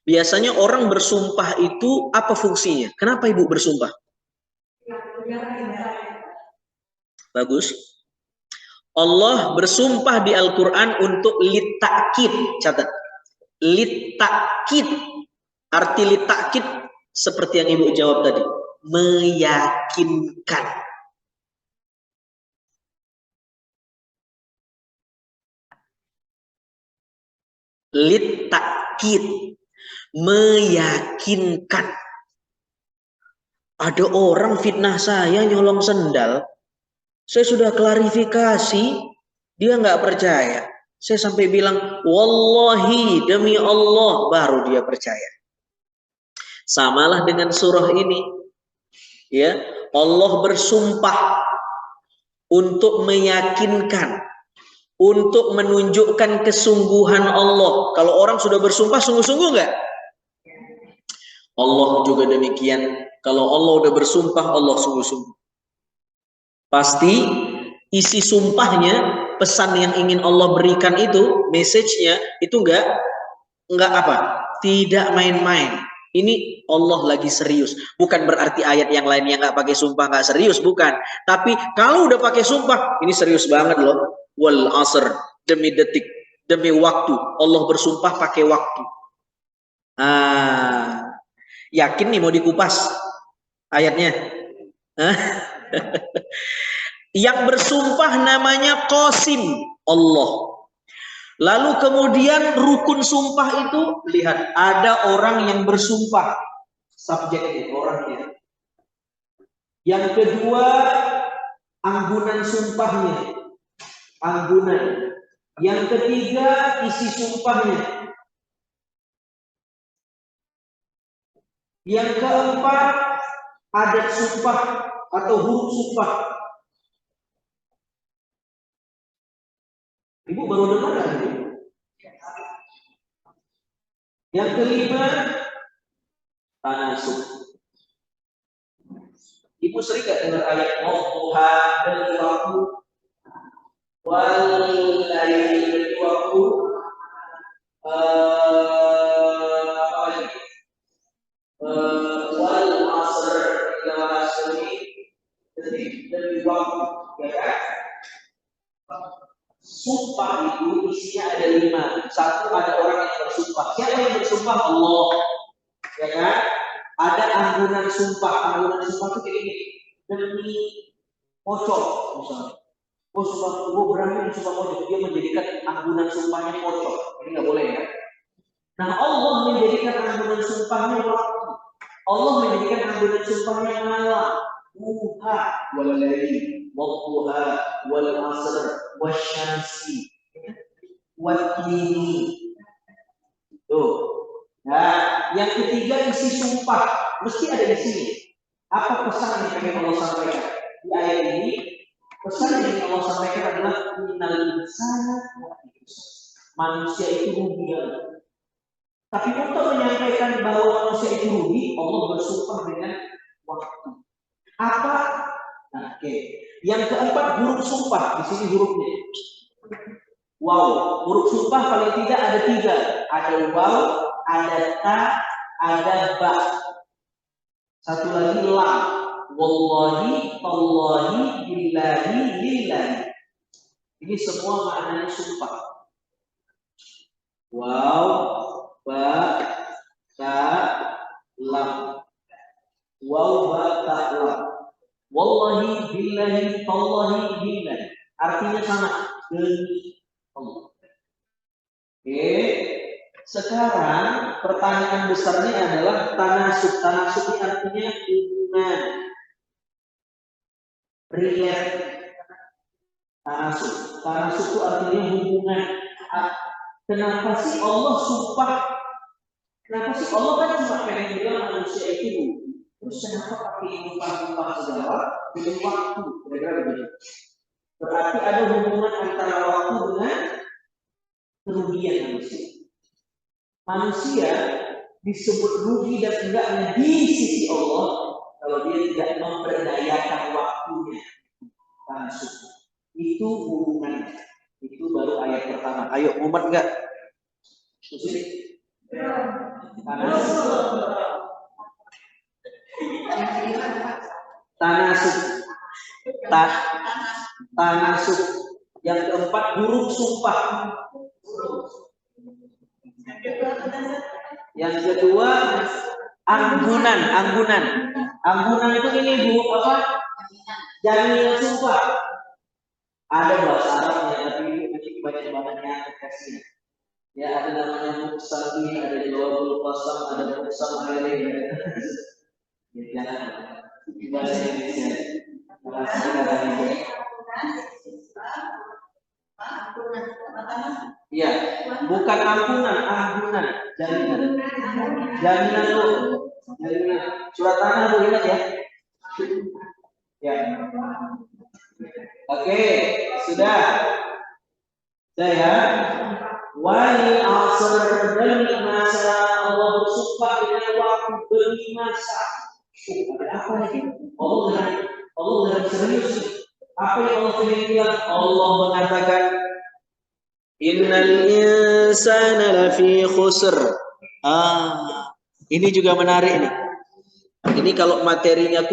Biasanya orang bersumpah itu apa fungsinya? Kenapa Ibu bersumpah? Bagus. Allah bersumpah di Al-Quran untuk litakid. Catat. Litakid. Arti litakid seperti yang Ibu jawab tadi. Meyakinkan. Litakid. Meyakinkan. Ada orang fitnah saya nyolong sendal. Saya sudah klarifikasi, dia nggak percaya. Saya sampai bilang, wallahi demi Allah, baru dia percaya. Samalah dengan surah ini. Ya, Allah bersumpah untuk meyakinkan, untuk menunjukkan kesungguhan Allah. Kalau orang sudah bersumpah, sungguh-sungguh nggak? Allah juga demikian. Kalau Allah udah bersumpah, Allah sungguh-sungguh. Pasti isi sumpahnya, pesan yang ingin Allah berikan itu, message-nya itu enggak Enggak apa? Tidak main-main. Ini Allah lagi serius. Bukan berarti ayat yang lain yang nggak pakai sumpah nggak serius, bukan. Tapi kalau udah pakai sumpah, ini serius banget loh. Wal asr, demi detik, demi waktu. Allah bersumpah pakai waktu. Ah, yakin nih mau dikupas ayatnya? Yang bersumpah namanya Qasim, Allah. Lalu kemudian rukun sumpah itu, lihat ada orang yang bersumpah, subjeknya orangnya. Yang kedua, anggunan sumpahnya, anggunan. Yang ketiga, isi sumpahnya. Yang keempat, adat sumpah atau huruf sumpah. Ibu baru dengar kan? Yang kelima, tanasuk. Ibu sering gak dengar ayat Tuha dari waktu wal laili dari waktu wal asr ila asri dari waktu, ya kan? Sumpah itu isinya ada 5. Satu, ada orang yang bersumpah. Siapa yang bersumpah? Allah, ya kan? Ada anggunan sumpah. Anggunan sumpah itu kayak gini, demi pocong misalnya. Oh, sumpah, gue berani sumpah pocong. Dia menjadikan anggunan sumpahnya pocong. Ini nggak boleh ya. Nah, Allah menjadikan anggunan sumpahnya waktu. Allah menjadikan anggunan sumpahnya malam. Duha wal laili wadduha wal asr wasyamsi wattini. Tuh. Nah, yang ketiga isi sumpah mesti ada di sini. Apa pesan yang ingin Allah sampaikan di ayat ini? Pesan yang ingin Allah sampaikan adalah minal insana wa manusia itu rugi. Tapi untuk menyampaikan bahwa manusia itu rugi, Allah bersumpah dengan waktu. Apa? Nah, oke. Yang keempat, huruf sumpah. Di sini hurufnya. Wow, huruf sumpah paling tidak ada 3. Ada waw, ada ta, ada ba. Satu lagi lam. Wallahi, tallahi, billahi, lillahi. Ini semua maknanya sumpah. Waw, ba, ta, lam. Waw, ba, ta, lam. Wallahi, billahi, tallahi, billahi. Artinya sama. Demi Allah. Oke. Sekarang pertanyaan besarnya adalah tanasuk. Tanasuk ini artinya hubungan. Relate. Tanasuk. Tanasuk itu artinya hubungan. Kenapa sih Allah sumpah? Kenapa sih Allah kan cuma pengen bilang manusia itu rugi? Terus kenapa pakai lupa-lupa segala dengan waktu? Kira-kira begitu. Berarti ada hubungan antara waktu dengan kerugian manusia. Manusia disebut rugi dan enggaknya di sisi Allah kalau dia tidak memberdayakan waktunya. Tanasuk. Itu hubungannya. Itu baru ayat pertama. Ayo, mumet enggak? Tanasuk. Tanasuk. Yang keempat, huruf sumpah. Yang kedua, anggunan. Anggunan itu ini Bu, apa? Jaminan sumpah. Ada bahasa Arabnya, tapi nanti banyak banget yang kasih. Ya, ada namanya muqsami, ada jawabul qasam, ada muqsam alaih. Ya, jangan bahasa Indonesia. Bahasa Indonesia. Iya, bukan ampunan, anggunan, jaminan. Jaminan lu, jaminan. Surat tanah lu ingat ya? Ya. Oke, sudah. Saya wal asr demi masa, Allah bersumpah dengan waktu demi masa. Ada apa nih? Allah serius. Apa yang Allah ingin bilang? Allah mengatakan innal insana lafi khusr. Ini juga menarik nih. Ini kalau materinya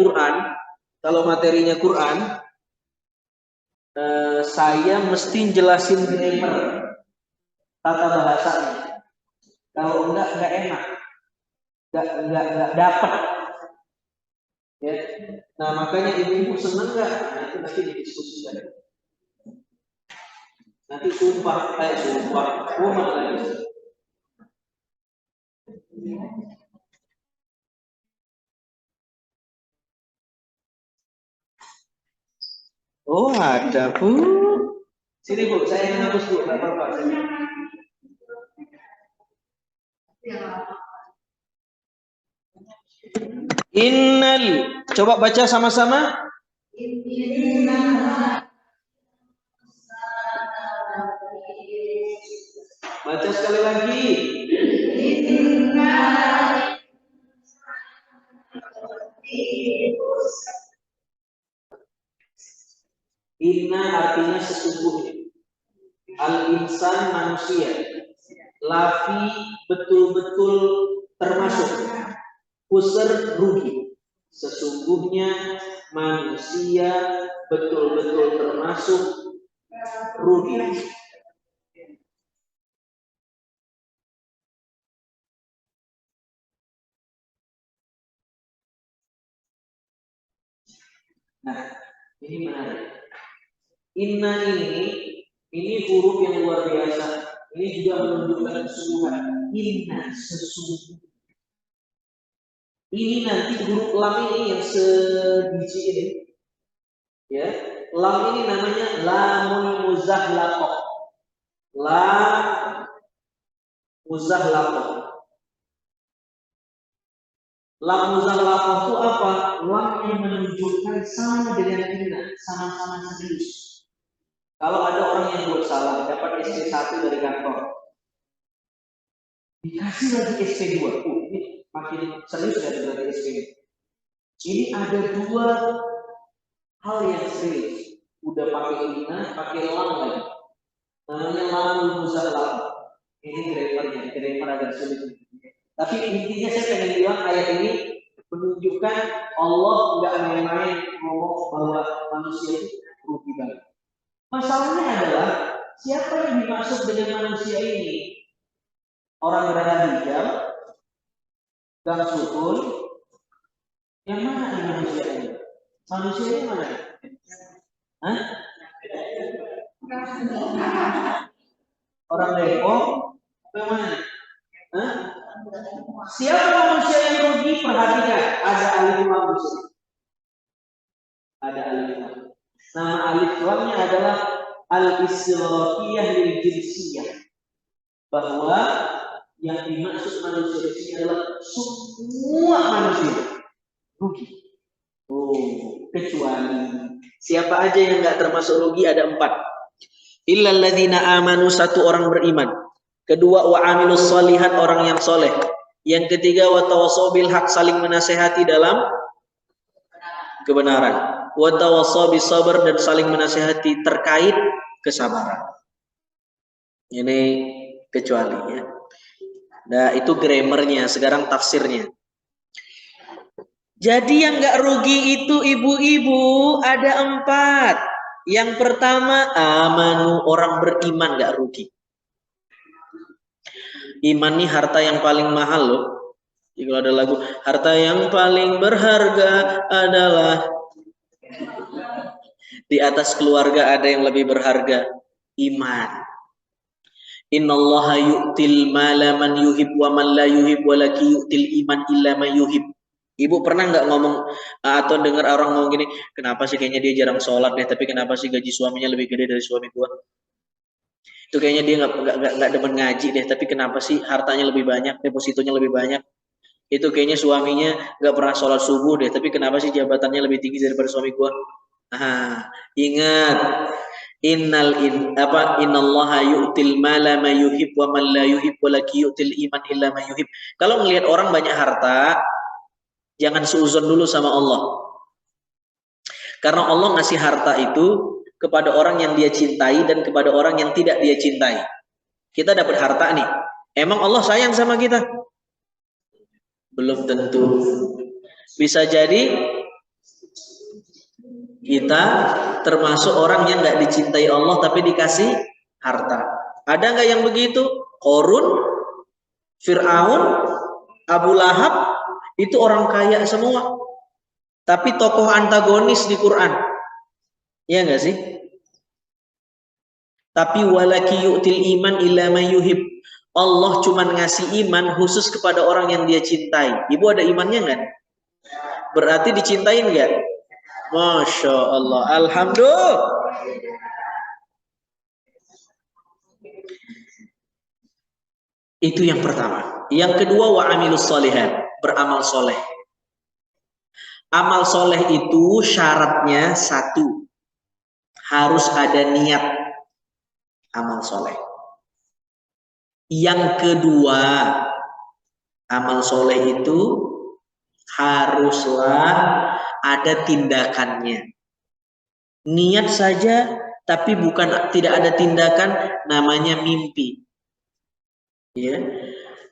Quran, saya mesti jelasin grammar, tata bahasanya. Kalau enggak enak, enggak dapat. Ya. Nah makanya ibu-ibu senang nggak? Nah, itu nanti didiskusikan. Nanti sumpah umat lagi. Oh ada Bu. Sini Bu, saya yang hapus Bu, nggak apa-apa. Innal, coba baca sama-sama. Baca sekali lagi. Inna artinya sesungguhnya. Al-insan manusia. Lafi betul-betul termasuk. Khusr rugi. Sesungguhnya manusia betul-betul termasuk rugi. Nah, ini menarik. Inna ini huruf yang luar biasa. Ini juga menunjukkan kesungguhan. Inna sesungguhnya. Ini nanti huruf lam ini yang sebiji ini. Ya, lam ini namanya lamul muzahlaqah. Lam muzahlaqah. Lam muzahlaqah itu apa? Lam yang menunjukkan sama dengan inna, sama-sama serius. Kalau ada orang yang buat salah, dapat SP1 dari kantor, dikasih lagi SP2, ini makin serius ya dari SP. Ini ada dua hal yang serius. Udah pakai inna, pakai lam lagi. Namanya lamul muzahlaqah. Ini grammar agak sulit. Tapi intinya saya pengen bilang ayat ini menunjukkan Allah nggak main-main ngomong bahwa manusia itu rugi banget. Masalahnya adalah siapa yang dimaksud dengan manusia ini? Orang berada hijau, gang sukun, yang mana ini manusia ini? Manusia ini mana? Hah? Orang Depok, bagaimana? Hah? Siapa manusia yang rugi? Perhatikan, ada alif lam di sini. Ada alif lam. Nama alif lamnya adalah al-istiraqiyah lil jinsiyah. Bahwa yang dimaksud manusia di sini adalah semua manusia rugi. Kecuali siapa aja yang nggak termasuk rugi ada 4. Illal ladzina amanu, satu orang beriman. Kedua, wa amilus sholihat, orang yang soleh. Yang ketiga, wa tawassaw bil haq, saling menasehati dalam kebenaran. Wa tawassaw bis sabr, dan saling menasehati terkait kesabaran. Ini kecuali ya. Nah, itu grammarnya, sekarang tafsirnya. Jadi yang nggak rugi itu ibu-ibu ada 4. Yang pertama, amanu, orang beriman nggak rugi. Iman nih harta yang paling mahal loh. Jadi kalau ada lagu, harta yang paling berharga adalah, di atas keluarga ada yang lebih berharga, iman. Innallaha yu'til mala man yuhib wa man la yuhib walaki yu'til iman illa man yuhib. Ibu pernah nggak ngomong atau dengar orang ngomong gini, kenapa sih kayaknya dia jarang sholat deh, tapi kenapa sih gaji suaminya lebih gede dari suami gua? Itu kayaknya dia nggak demen ngaji deh, tapi kenapa sih hartanya lebih banyak, depositonya lebih banyak? Itu kayaknya suaminya nggak pernah sholat subuh deh, tapi kenapa sih jabatannya lebih tinggi daripada suami gua? Ingat, innallaha yu'til mala ma yuhib wa man la yuhib walaki yu'til iman illa ma yuhib. Kalau melihat orang banyak harta, jangan suuzon dulu sama Allah. Karena Allah ngasih harta itu kepada orang yang dia cintai dan kepada orang yang tidak dia cintai. Kita dapat harta nih. Emang Allah sayang sama kita? Belum tentu. Bisa jadi kita termasuk orang yang nggak dicintai Allah tapi dikasih harta. Ada nggak yang begitu? Korun, Fir'aun, Abu Lahab, itu orang kaya semua. Tapi tokoh antagonis di Quran. Iya nggak sih? Tapi walaki yu'til iman illa may yuhib. Allah cuma ngasih iman khusus kepada orang yang dia cintai. Ibu ada imannya nggak? Berarti dicintain nggak? Masya Allah. Alhamdulillah. Itu yang pertama. Yang kedua, wa amilus solihat, beramal soleh. Amal soleh itu syaratnya satu, harus ada niat amal soleh. Yang kedua, amal soleh itu haruslah ada tindakannya. Niat saja, tapi tidak ada tindakan, namanya mimpi. Ya,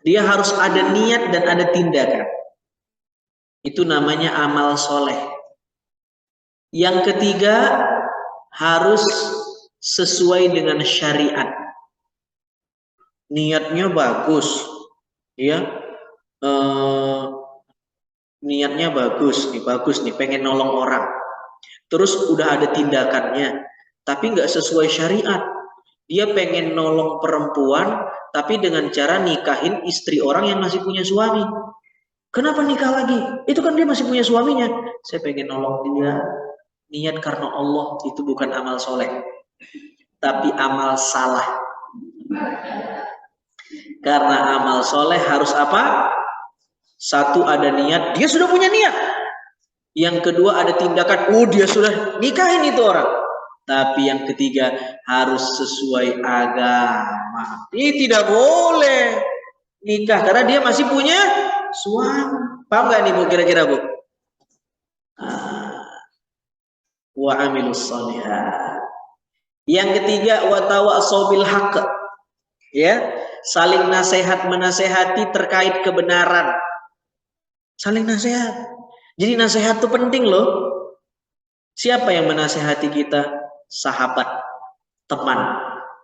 dia harus ada niat dan ada tindakan. Itu namanya amal soleh. Yang ketiga, harus sesuai dengan syariat. Niatnya bagus, ya. Niatnya bagus nih, pengen nolong orang. Terus udah ada tindakannya, tapi nggak sesuai syariat. Dia pengen nolong perempuan, tapi dengan cara nikahin istri orang yang masih punya suami. Kenapa nikah lagi? Itu kan dia masih punya suaminya. Saya pengen nolong dia. Niat karena Allah, itu bukan amal soleh, tapi amal salah. Karena amal soleh harus apa? Satu, ada niat. Dia sudah punya niat. Yang kedua, ada tindakan. Dia sudah nikahin itu orang. Tapi yang ketiga, harus sesuai agama. Ini tidak boleh nikah karena dia masih punya suami. Paham gak nih Bu kira-kira Bu? Wa amilus sholihat. Yang ketiga, wa tawassaw bil haqq. Ya, saling nasihat menasehati terkait kebenaran. Saling nasihat. Jadi nasihat itu penting loh. Siapa yang menasehati kita? Sahabat, teman.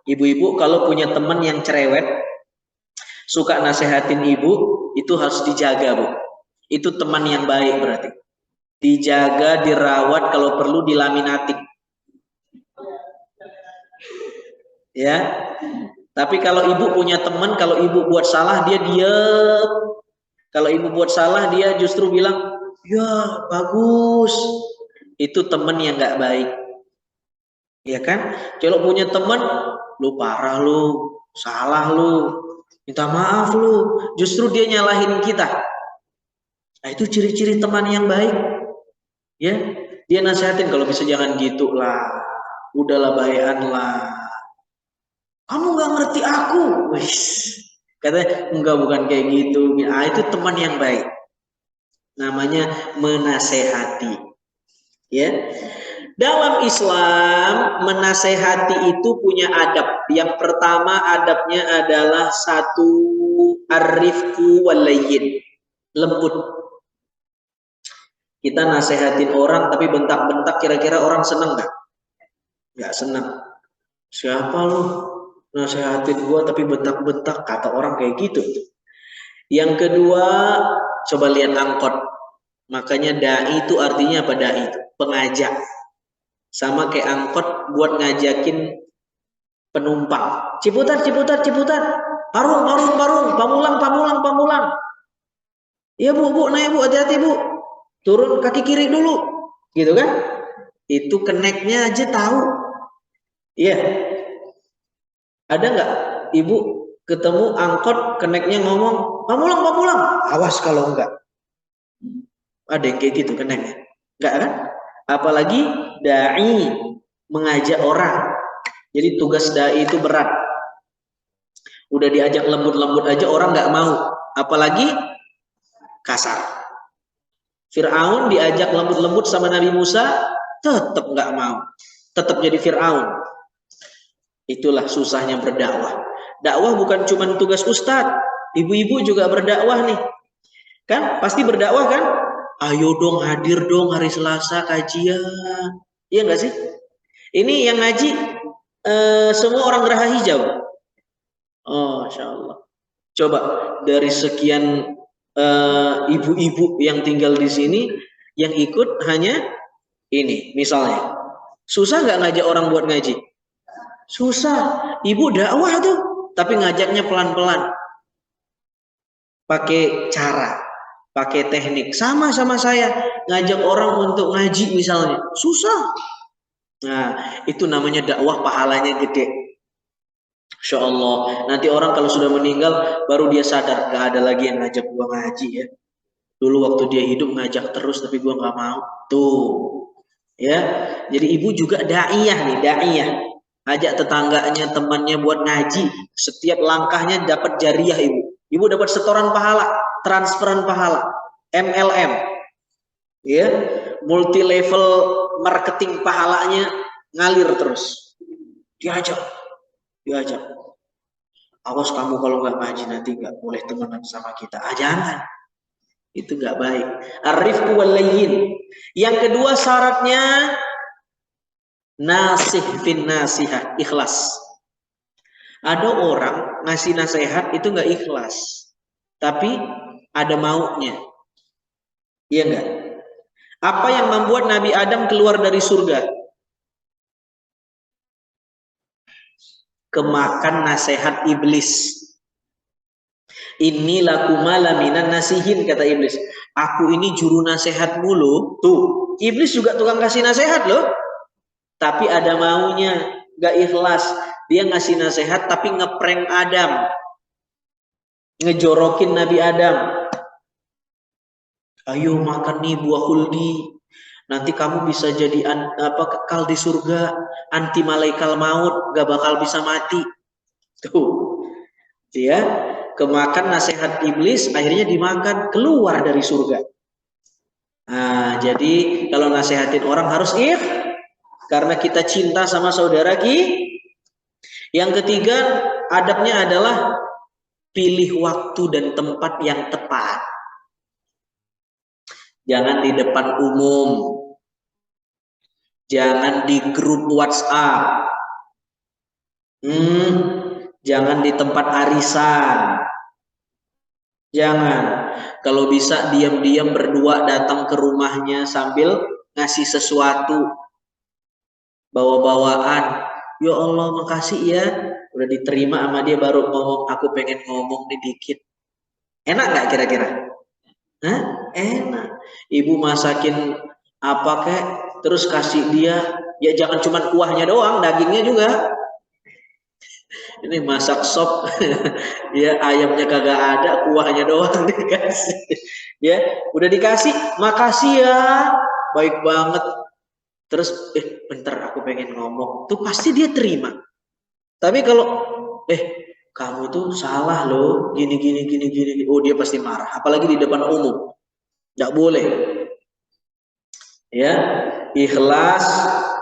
Ibu-ibu kalau punya teman yang cerewet, suka nasehatin ibu, itu harus dijaga Bu. Itu teman yang baik berarti. Dijaga, dirawat, kalau perlu dilaminatik. Ya. Tapi kalau ibu punya teman, kalau ibu buat salah dia diam. Kalau ibu buat salah dia justru bilang, ya bagus. Itu teman yang nggak baik. Ya kan? Kalau punya teman, lu parah lu, salah lu, minta maaf lu, justru dia nyalahin kita. Nah, itu ciri-ciri teman yang baik. Ya, dia nasihatin kalau bisa jangan gitu lah, udahlah bayan lah. Kamu nggak ngerti aku, wis. Katanya enggak, bukan kayak gitu. Ah, itu teman yang baik. Namanya menasehati. Ya. Dalam Islam, menasehati itu punya adab. Yang pertama adabnya adalah satu, arifku walayyin, lembut. Kita nasehatin orang tapi bentak-bentak, kira-kira orang seneng nggak? Nggak seneng. Siapa lu nasehatin gua tapi bentak-bentak, kata orang kayak gitu. Yang kedua, coba lihat angkot. Makanya dai itu artinya apa? Dai itu pengajak. Sama kayak angkot buat ngajakin penumpang. Ciputat, Ciputat, Ciputat. Parung, Parung, Parung. Pamulang, Pamulang, Pamulang. Ya Bu, Bu, naik Bu, hati-hati Bu. Turun kaki kiri dulu. Gitu kan? Itu keneknya aja tahu. Iya. Ada nggak Ibu ketemu angkot keneknya ngomong, Pamulang, Pamulang. Awas kalau enggak. Ada yang kayak gitu keneknya. Enggak kan? Apalagi dai mengajak orang. Jadi tugas dai itu berat. Udah diajak lembut-lembut aja orang nggak mau. Apalagi kasar. Fir'aun diajak lembut-lembut sama Nabi Musa, tetap nggak mau. Tetap jadi Fir'aun. Itulah susahnya berdakwah. Dakwah bukan cuma tugas ustadz, ibu-ibu juga berdakwah nih. Kan pasti berdakwah kan? Ayo dong hadir dong hari Selasa kajian. Iya nggak sih? Ini yang ngaji semua orang Geraha Hijau. Oh, Masya Allah. Coba dari sekian ibu-ibu yang tinggal di sini, yang ikut hanya ini misalnya. Susah nggak ngajak orang buat ngaji? Susah. Ibu dakwah tuh, tapi ngajaknya pelan-pelan. Pakai cara, pakai teknik. Sama saya ngajak orang untuk ngaji misalnya. Susah. Nah, itu namanya dakwah, pahalanya gede. Insya Allah. Nanti orang kalau sudah meninggal, baru dia sadar gak ada lagi yang ngajak gua ngaji ya. Dulu waktu dia hidup ngajak terus, tapi gua nggak mau. Tuh, ya. Jadi ibu juga daiyah nih, daiyah. Ajak tetangganya, temannya buat ngaji. Setiap langkahnya dapat jariah ibu. Ibu dapat setoran pahala, transferan pahala, MLM. Ya, multi level marketing pahalanya ngalir terus. Diajak, diajak. Awas kamu kalau nggak ngaji nanti nggak boleh temenan sama kita. Ah, jangan. Itu nggak baik. Arifku wal layyin. Yang kedua syaratnya nasih fin nasihah, ikhlas. Ada orang ngasih nasihat itu nggak ikhlas, tapi ada maunya. Iya nggak? Apa yang membuat Nabi Adam keluar dari surga? Kemakan nasihat iblis. Inilah kumala minan nasihin, kata iblis. Aku ini juru nasihat mulu. Tuh, iblis juga tukang kasih nasihat loh. Tapi ada maunya, gak ikhlas. Dia ngasih nasihat tapi ngeprank Adam. Ngejorokin Nabi Adam. Ayo makan nih buah khuldi. Nanti kamu bisa jadi kekal di surga. Anti malaikal maut, gak bakal bisa mati. Tuh. Ya, kemakan nasihat iblis, akhirnya dimakan, keluar dari surga. Nah, jadi kalau nasihatin orang harus karena kita cinta sama saudara Yang ketiga, adabnya adalah pilih waktu dan tempat yang tepat. Jangan di depan umum. Jangan di grup WhatsApp. Jangan di tempat arisan. Jangan. Kalau bisa diam-diam berdua datang ke rumahnya sambil ngasih sesuatu. Bawa-bawaan. Ya Allah makasih ya. Udah diterima sama dia baru ngomong. Aku pengen ngomong nih dikit. Enak gak kira-kira? Hah? Enak. Ibu masakin apa kek. Terus kasih dia. Ya jangan cuma kuahnya doang. Dagingnya juga. Ini masak sop, ya ayamnya kagak ada, kuahnya doang dikasih. Ya, udah dikasih, makasih ya, baik banget. Terus, bentar aku pengen ngomong, tuh pasti dia terima. Tapi kalau, kamu tuh salah loh, gini, oh dia pasti marah. Apalagi di depan umum, nggak boleh. Ya, ikhlas,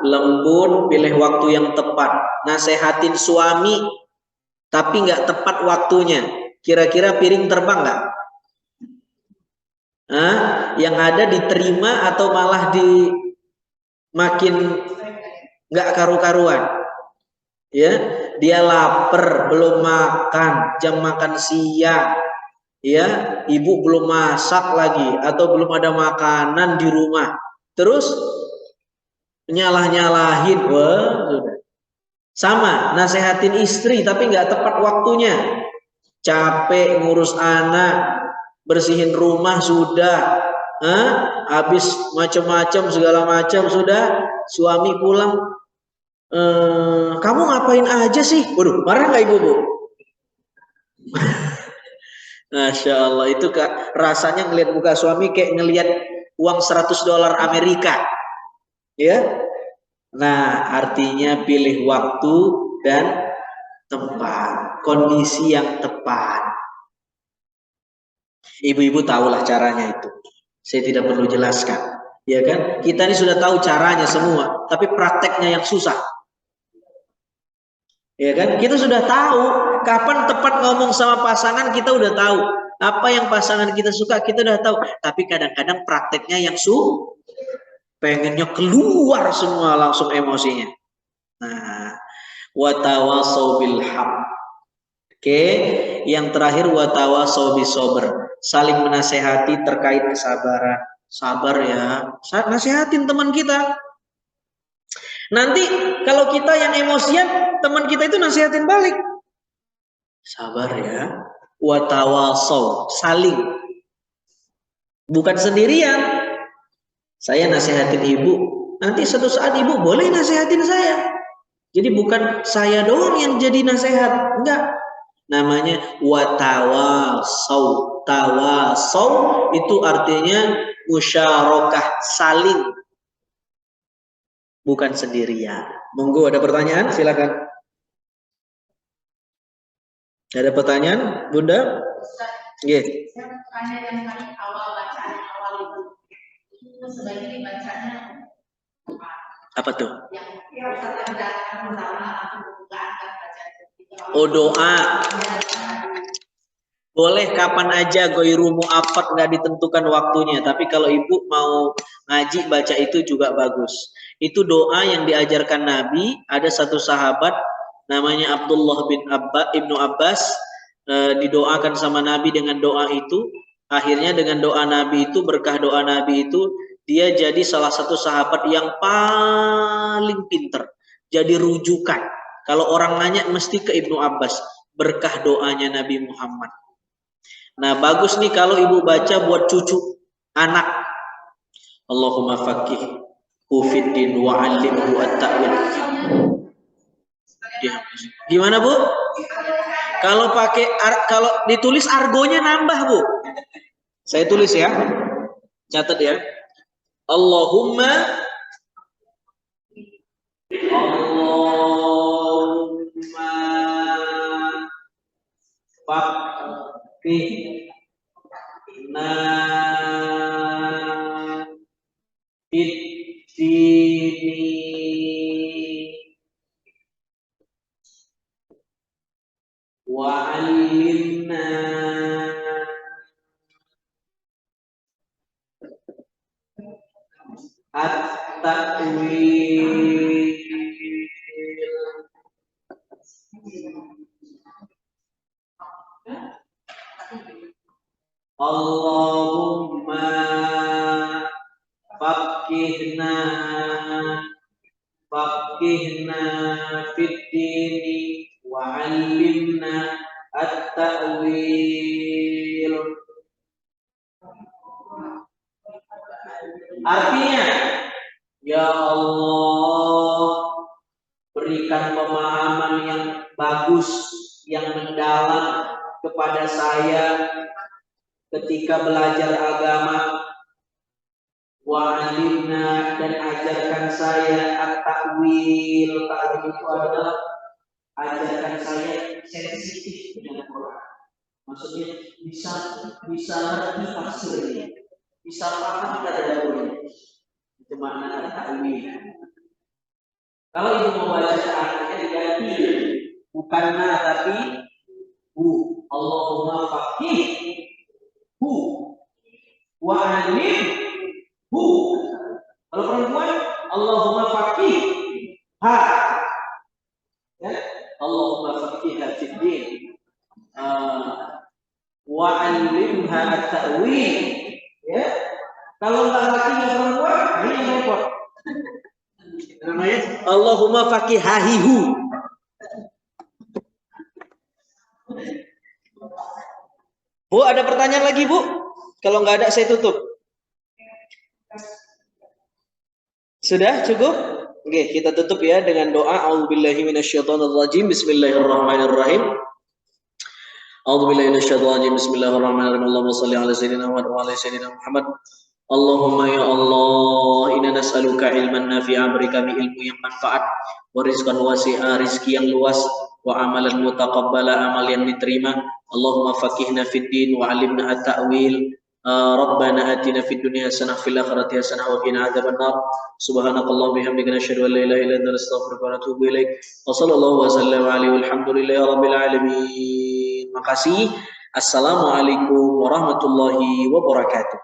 lembut, pilih waktu yang tepat. Nasehatin suami tapi nggak tepat waktunya, kira-kira piring terbang nggak? Yang ada diterima atau malah makin nggak karu-karuan? Ya, dia lapar, belum makan, jam makan siang, ya, ibu belum masak lagi atau belum ada makanan di rumah, terus nyalah-nyalahin, wah sudah. Sama, nasehatin istri tapi nggak tepat waktunya. Capek ngurus anak, bersihin rumah sudah, habis macam-macam segala macam sudah, suami pulang, kamu ngapain aja sih? Waduh, marah nggak ibu bu? Masya Allah, itu kak rasanya ngelihat muka suami kayak ngelihat uang $100 Amerika, ya. Nah, artinya pilih waktu dan tempat, kondisi yang tepat. Ibu-ibu tahulah caranya itu. Saya tidak perlu jelaskan. Ya kan? Kita ini sudah tahu caranya semua, tapi prakteknya yang susah. Ya kan? Kita sudah tahu, kapan tepat ngomong sama pasangan kita udah tahu. Apa yang pasangan kita suka kita udah tahu. Tapi kadang-kadang prakteknya yang pengennya keluar semua langsung emosinya. Nah, watawasau bil haq. Oke, yang terakhir watawasau bis sabr. Saling menasehati terkait kesabaran. Sabar ya, nasihatin teman kita. Nanti kalau kita yang emosian, teman kita itu nasihatin balik. Sabar ya. Watawasau, saling. Bukan sendirian. Saya nasihatin ibu, nanti suatu saat ibu boleh nasihatin saya. Jadi bukan saya doang yang jadi nasihat, enggak. Namanya watawasau. Tawasau itu artinya musyarakah, saling. Bukan sendirian. Monggo ada pertanyaan, silakan. Ada pertanyaan, Bunda? Nggih. Saya tanya yang tadi awal bacaan awal itu sebaiknya dibacanya Apa tuh? yang kita bacaan pertama buka angkat bacaan. Oh, doa. Boleh kapan aja, goiru mu'afat, nggak ditentukan waktunya. Tapi kalau ibu mau ngaji baca itu juga bagus. Itu doa yang diajarkan Nabi. Ada satu sahabat namanya Abdullah bin Ibnu Abbas, didoakan sama Nabi dengan doa itu. Akhirnya dengan doa Nabi itu, berkah doa Nabi itu, dia jadi salah satu sahabat yang paling pinter. Jadi rujukan. Kalau orang nanya mesti ke Ibnu Abbas. Berkah doanya Nabi Muhammad. Nah, bagus nih kalau ibu baca buat cucu, anak. Allahumma faqihhu fiddin wa 'allimhu at-ta'wil. Gimana, Bu? Kalau ditulis argonya nambah, Bu. Saya tulis ya. Catat ya. Allahumma faqihna fiddini wa 'allimna at-ta'wil. Allahumma faqihna fiddini wa 'allimna at-ta'wil. Artinya, ya Allah, berikan pemahaman yang bagus, yang mendalam kepada saya ketika belajar agama. Wa 'allimna, dan ajarkan saya at-ta'wil. Ta'wil itu adalah ajarkan saya sensitif dengan Quran. Maksudnya bisa ngerti tafsirnya, bisa paham tadaburnya. Itu makna ta'wil. Kalau ibu mau baca anaknya diganti, bukan na tapi hu. Allahumma faqihhu wa 'allimhu. Kalau perempuan, Allahumma faqihha. Ya, Allahumma faqihha fiddin wa 'allimha at-ta'wil. Ya. Kalau laki-laki yang perempuan, ini yang repot. Namanya Allahumma faqihahihu. Bu, ada pertanyaan lagi, Bu? Kalau nggak ada saya tutup. Sudah cukup? Oke, kita tutup ya dengan doa a'udzubillahi minasyaitonirrajim. Bismillahirrahmanirrahim. A'udzubillahi minasyaitonirrajim. Bismillahirrahmanirrahim. Allahumma shalli ala sayyidina Muhammad wa ala sayyidina Muhammad. Allahumma ya Allah, inna nas'aluka ilman nafi'a, beri kami ilmu yang manfaat, wa rizqan wasi'a, rizki yang luas, wa amalan mutaqabbala, amal yang diterima. Allahumma faqihna fid din wa 'allimna at-ta'wil. Rabbana atina fid dunya hasanah fil akhirati hasanah wa qina adzabannar. Subhanakallahumma bihamdika nasyhadu an la ilaha illa anta nastaghfiruka wa natubu ilaik. Wa sallallahu wa sallama alaihi walhamdulillahi rabbil alamin. Makasih. Assalamualaikum warahmatullahi wabarakatuh.